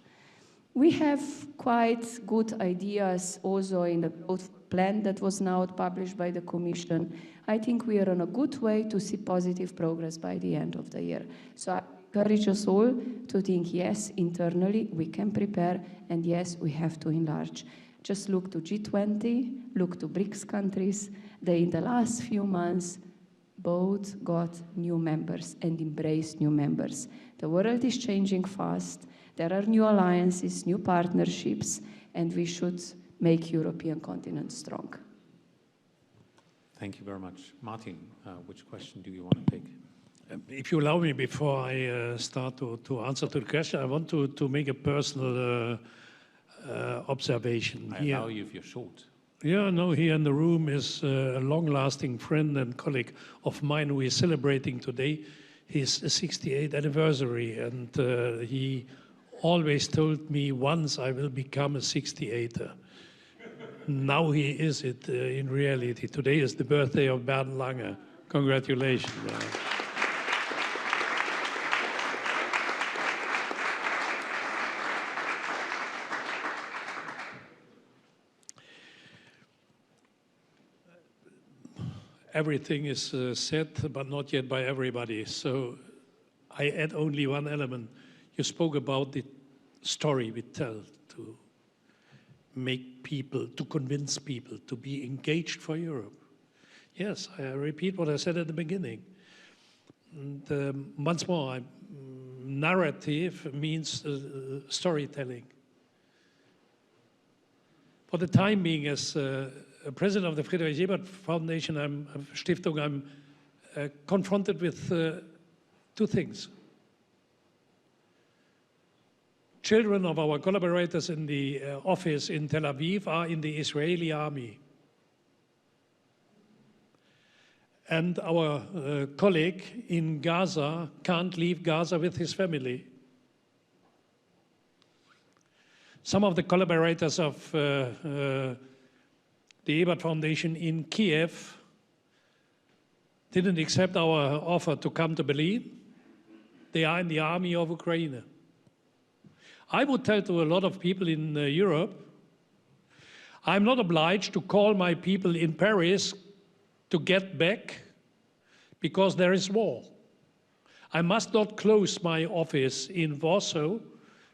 We have quite good ideas also in the growth plan that was now published by the Commission. I think we are on a good way to see positive progress by the end of the year. So I encourage us all to think, yes, internally we can prepare, and yes, we have to enlarge. Just look to G20, look to BRICS countries. They, in the last few months, both got new members and embraced new members. The world is changing fast. There are new alliances, new partnerships, and we should make European continent strong. Thank you very much. Martin, which question do you want to take? If you allow me, before I start to answer to the question, I want to make a personal observation. I allow you if you're short. Yeah, no, here in the room is a long-lasting friend and colleague of mine who is celebrating today his 68th anniversary, and he always told me once I will become a 68er. Now he is it in reality. Today is the birthday of Bernd Lange. Congratulations. Everything is said, but not yet by everybody. So I add only one element. You spoke about the story we tell to make people, to convince people to be engaged for Europe. Yes, I repeat what I said at the beginning. And, once more, narrative means storytelling. For the time being, as president of the Friedrich Ebert Foundation, Stiftung, I'm confronted with two things. Children of our collaborators in the office in Tel Aviv are in the Israeli army. And our colleague in Gaza can't leave Gaza with his family. Some of the collaborators of the Ebert Foundation in Kiev didn't accept our offer to come to Berlin. They are in the army of Ukraine. I would tell to a lot of people in Europe, I'm not obliged to call my people in Paris to get back because there is war. I must not close my office in Warsaw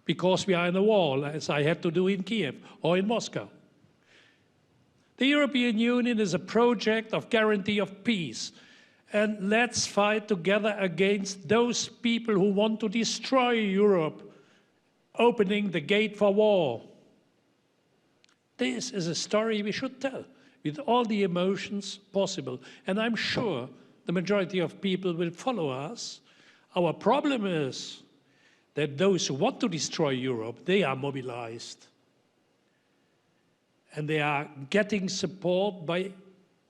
because we are in a war, as I had to do in Kiev or in Moscow. The European Union is a project of guarantee of peace. And let's fight together against those people who want to destroy Europe, opening the gate for war. This is a story we should tell with all the emotions possible. And I'm sure the majority of people will follow us. Our problem is that those who want to destroy Europe, they are mobilized. And they are getting support by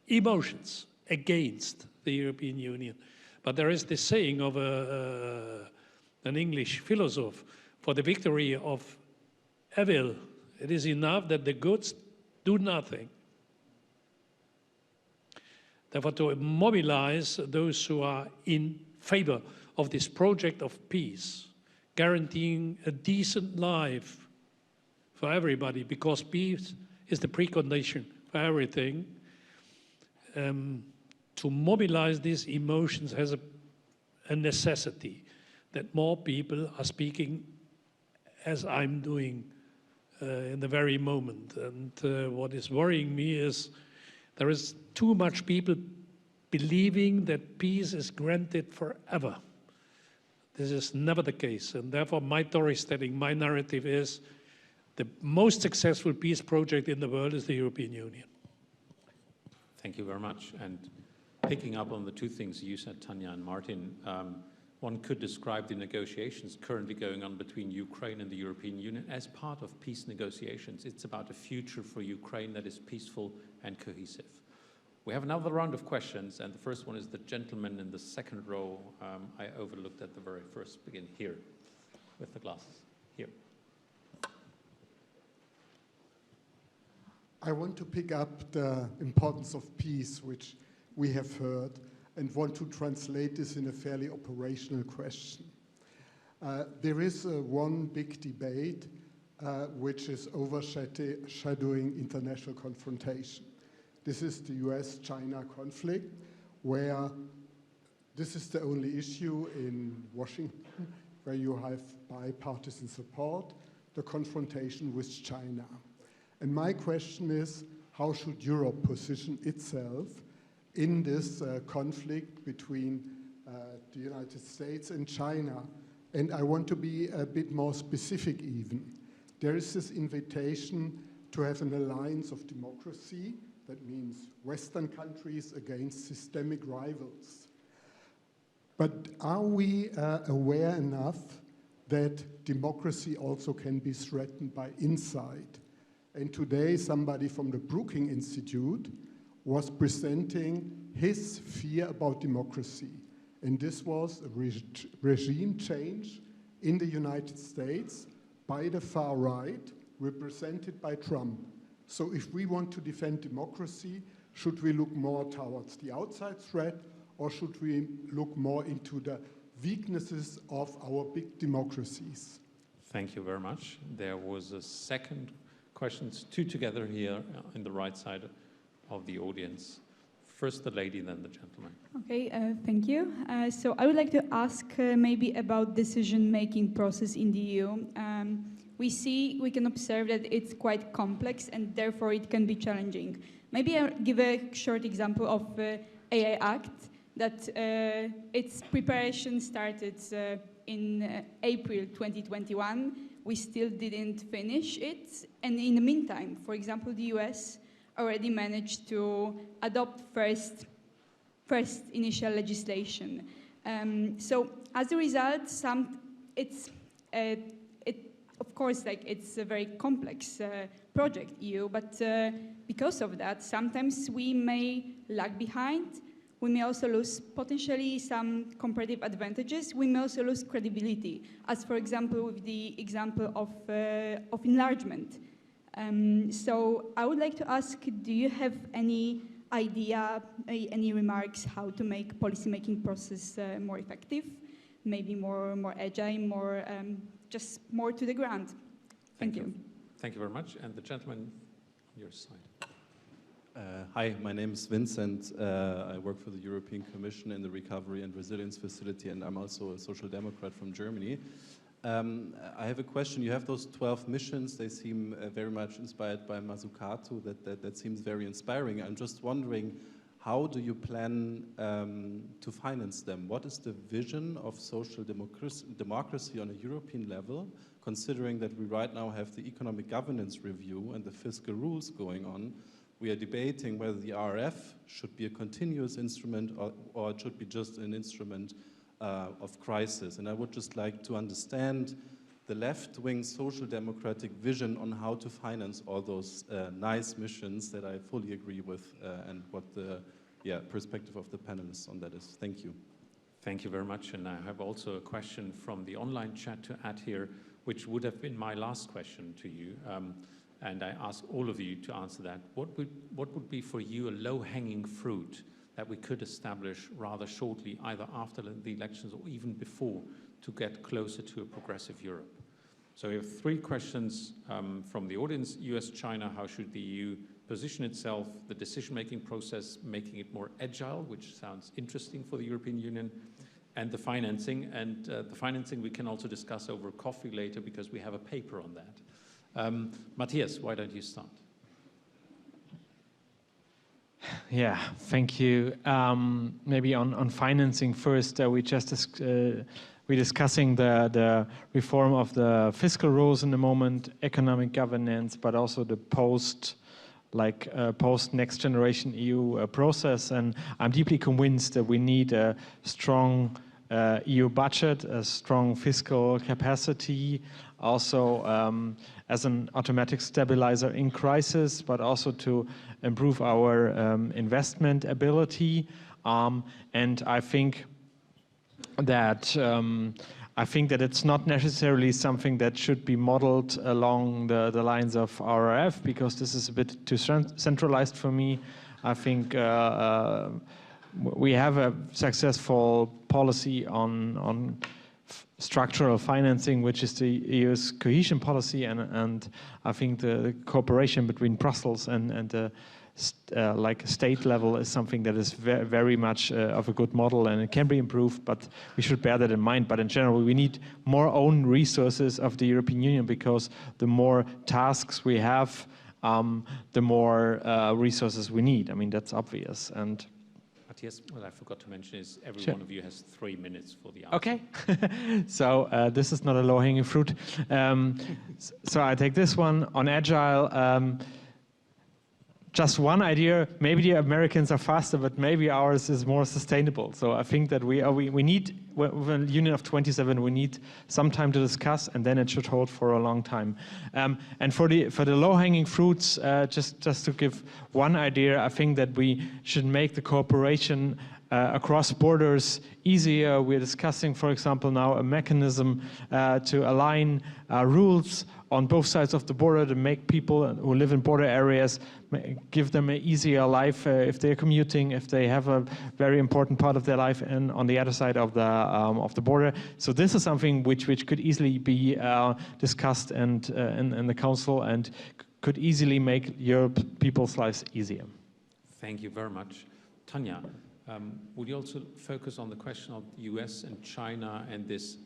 emotions against the European Union. But there is this saying of an English philosopher, for the victory of evil, it is enough that the good do nothing. Therefore, to mobilize those who are in favor of this project of peace, guaranteeing a decent life for everybody, because peace is the precondition for everything. To mobilize these emotions has a necessity that more people are speaking as I'm doing in the very moment. And what is worrying me is there is too much people believing that peace is granted forever. This is never the case. And therefore, my storytelling, my narrative is the most successful peace project in the world is the European Union. Thank you very much. And picking up on the two things you said, Tanja and Martin, one could describe the negotiations currently going on between Ukraine and the European Union as part of peace negotiations. It's about a future for Ukraine that is peaceful and cohesive. We have another round of questions, and the first one is the gentleman in the second row. I overlooked at the very first begin here with the glasses. Here. I want to pick up the importance of peace, which we have heard, and want to translate this in a fairly operational question. There is one big debate which is overshadowing international confrontation. This is the US-China conflict, where this is the only issue in Washington where you have bipartisan support, the confrontation with China. And my question is, how should Europe position itself in this conflict between the United States and China? And I want to be a bit more specific even. There is this invitation to have an alliance of democracy, that means Western countries against systemic rivals. But are we aware enough that democracy also can be threatened by inside? And today somebody from the Brookings Institute was presenting his fear about democracy. And this was a regime change in the United States by the far right, represented by Trump. So if we want to defend democracy, should we look more towards the outside threat, or should we look more into the weaknesses of our big democracies? Thank you very much. There was a second question, two together here in the right side of the audience. First the lady, then the gentleman. Okay, thank you. So I would like to ask maybe about decision-making process in the EU. We can observe that it's quite complex and therefore it can be challenging. Maybe I'll give a short example of AI Act, that its preparation started in April 2021. We still didn't finish it. And in the meantime, for example, the US already managed to adopt first initial legislation. So as a result, of course, like it's a very complex project, EU, but because of that, sometimes we may lag behind. We may also lose potentially some comparative advantages. We may also lose credibility, as for example, with the example of enlargement. So I would like to ask, do you have any idea, any remarks how to make policymaking process more effective, maybe more agile, more just more to the ground? Thank you. Thank you very much. And the gentleman on your side. Hi, my name is Vincent. I work for the European Commission in the Recovery and Resilience Facility, and I'm also a social democrat from Germany. I have a question. You have those 12 missions. They seem very much inspired by Mazzucato. That seems very inspiring. I'm just wondering, how do you plan to finance them? What is the vision of social democracy on a European level, considering that we right now have the economic governance review and the fiscal rules going on? We are debating whether the RRF should be a continuous instrument or it should be just an instrument of crisis. And I would just like to understand the left-wing social democratic vision on how to finance all those nice missions that I fully agree with, and what the perspective of the panelists on that is. Thank you. Thank you very much. And I have also a question from the online chat to add here, which would have been my last question to you. And I ask all of you to answer that. What would be for you a low-hanging fruit that we could establish rather shortly, either after the elections or even before, to get closer to a progressive Europe? So we have three questions from the audience. US, China, how should the EU position itself? The decision-making process, making it more agile, which sounds interesting for the European Union. And the financing. And the financing we can also discuss over coffee later, because we have a paper on that. Matthias, why don't you start? Yeah, thank you. Maybe on financing first, we're discussing the reform of the fiscal rules in the moment, economic governance, but also the post next generation EU process. And I'm deeply convinced that we need a strong EU budget, a strong fiscal capacity, also as an automatic stabilizer in crisis, but also to improve our investment ability. And I think that it's not necessarily something that should be modeled along the lines of RRF, because this is a bit too centralized for me. I think we have a successful policy on structural financing, which is the EU's cohesion policy, and I think the cooperation between Brussels and the state level is something that is very much of a good model, and it can be improved, but we should bear that in mind. But in general, we need more own resources of the European Union, because the more tasks we have, the more resources we need. I mean, that's obvious. And Matthias, what I forgot to mention is every Sure. one of you has 3 minutes for the answer. Okay, so this is not a low-hanging fruit. So I take this one on agile. Just one idea, maybe the Americans are faster, but maybe ours is more sustainable. So I think that we need, with a union of 27, we need some time to discuss, and then it should hold for a long time. And for the low-hanging fruits, just to give one idea, I think that we should make the cooperation across borders easier. We're discussing, for example, now a mechanism to align rules on both sides of the border to make people who live in border areas, give them an easier life if they're commuting, if they have a very important part of their life on the other side of the border. So this is something which could easily be discussed and in the council and could easily make Europe people's lives easier. Thank you very much. Tanja, would you also focus on the question of the US and China and this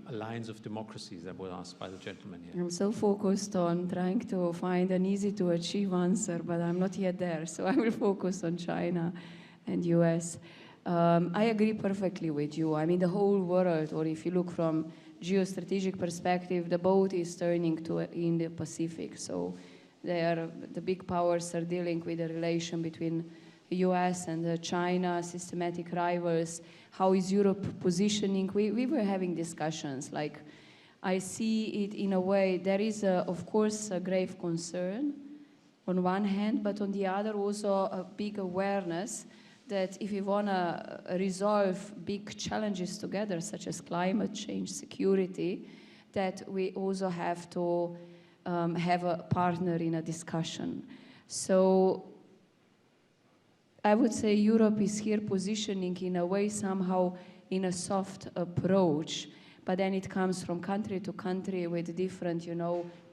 alliance of democracies that was asked by the gentleman here? I'm so focused on trying to find an easy to achieve answer, but I'm not yet there. So I will focus on China and US. I agree perfectly with you. I mean, the whole world, or if you look from geostrategic perspective, the boat is turning to in the Pacific. So the big powers are dealing with the relation between the US and China, systematic rivals. How is Europe positioning? We were having discussions. Like, I see it in a way, there is, of course, a grave concern on one hand, but on the other also a big awareness that if we want to resolve big challenges together, such as climate change, security, that we also have to have a partner in a discussion. So I would say Europe is here positioning in a way somehow in a soft approach, but then it comes from country to country with different,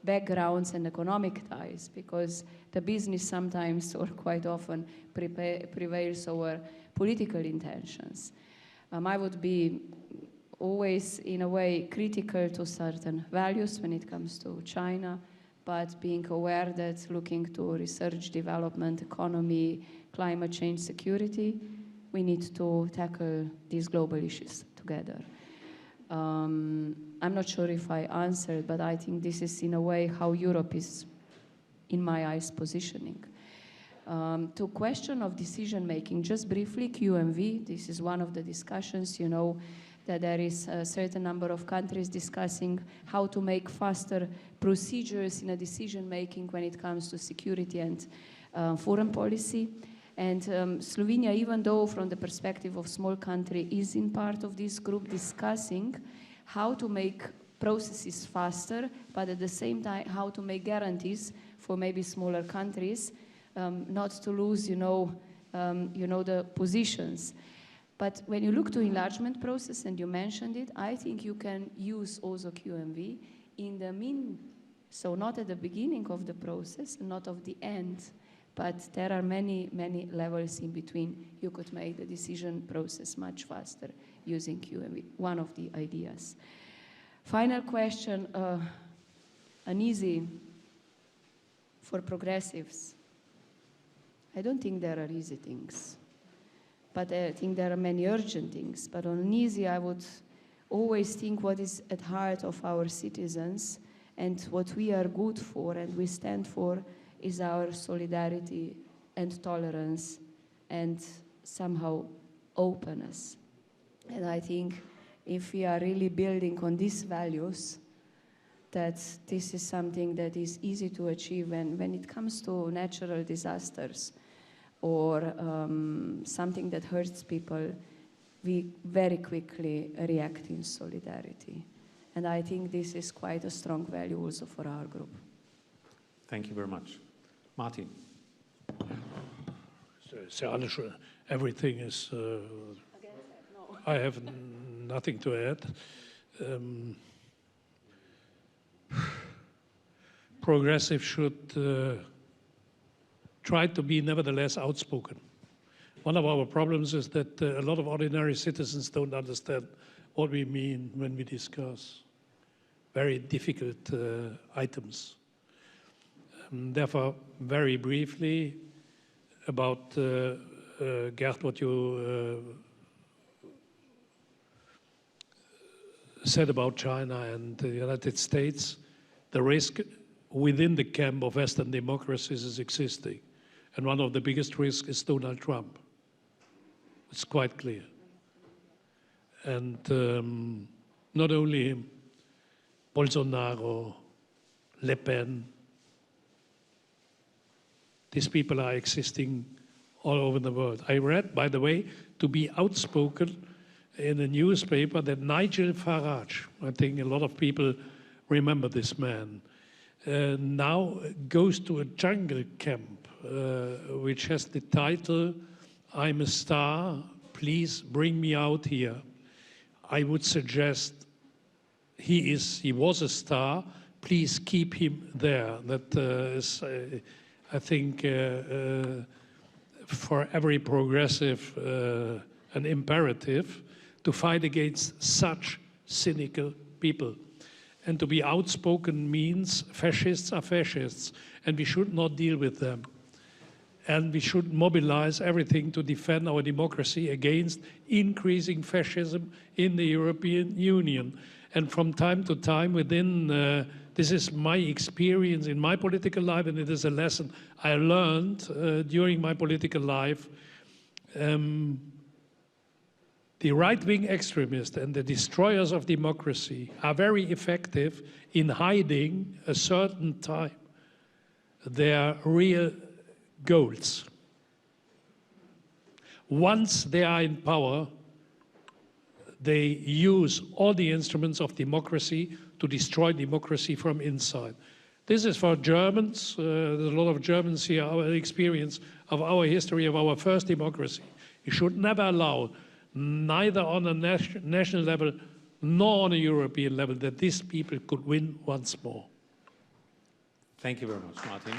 backgrounds and economic ties, because the business sometimes or quite often prevails over political intentions. I would be always, in a way, critical to certain values when it comes to China, but being aware that looking to research, development, economy, climate change, security, we need to tackle these global issues together. I'm not sure if I answered, but I think this is in a way how Europe is, in my eyes, positioning. To question of decision-making, just briefly, QMV, this is one of the discussions, that there is a certain number of countries discussing how to make faster procedures in a decision-making when it comes to security and foreign policy. And Slovenia, even though from the perspective of small country, is in part of this group discussing how to make processes faster, but at the same time, how to make guarantees for maybe smaller countries, not to lose, the positions. But when you look to enlargement process, and you mentioned it, I think you can use also QMV in the so not at the beginning of the process, not of the end, but there are many, many levels in between. You could make the decision process much faster using QMV, one of the ideas. Final question, an easy for progressives. I don't think there are easy things, but I think there are many urgent things. But on easy, I would always think what is at heart of our citizens and what we are good for and we stand for is our solidarity and tolerance and somehow openness. And I think if we are really building on these values, that this is something that is easy to achieve. And when it comes to natural disasters or something that hurts people, we very quickly react in solidarity. And I think this is quite a strong value also for our group. Thank you very much. Martin. So everything is... I have nothing to add. Progressive should try to be nevertheless outspoken. One of our problems is that a lot of ordinary citizens don't understand what we mean when we discuss very difficult items. Therefore, very briefly about Gert, what you said about China and the United States, the risk within the camp of Western democracies is existing. And one of the biggest risks is Donald Trump. It's quite clear. And not only him, Bolsonaro, Le Pen, these people are existing all over the world. I read, by the way, to be outspoken in a newspaper that Nigel Farage, I think a lot of people remember this man, now goes to a jungle camp, which has the title, "I'm a star, please bring me out here." I would suggest he was a star, please keep him there. That is, I think, for every progressive, an imperative to fight against such cynical people. And to be outspoken means fascists are fascists, and we should not deal with them. And we should mobilize everything to defend our democracy against increasing fascism in the European Union. And from time to time within, this is my experience in my political life, and it is a lesson I learned during my political life. The right-wing extremists and the destroyers of democracy are very effective in hiding a certain time their real goals. Once they are in power, they use all the instruments of democracy to destroy democracy from inside. This is for Germans. There's a lot of Germans here, our experience of our history of our first democracy. You should never allow, neither on a national level nor on a European level, that these people could win once more. Thank you very much, Martin.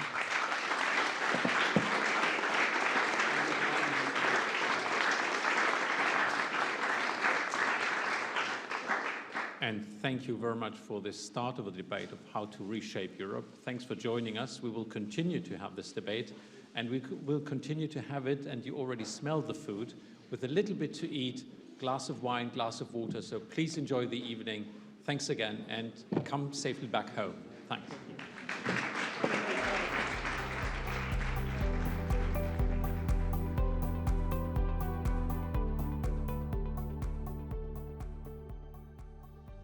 And thank you very much for this start of a debate of how to reshape Europe. Thanks for joining us. We will continue to have this debate, and we will continue to have it, and you already smell the food, with a little bit to eat, glass of wine, glass of water. So please enjoy the evening. Thanks again, and come safely back home. Thanks.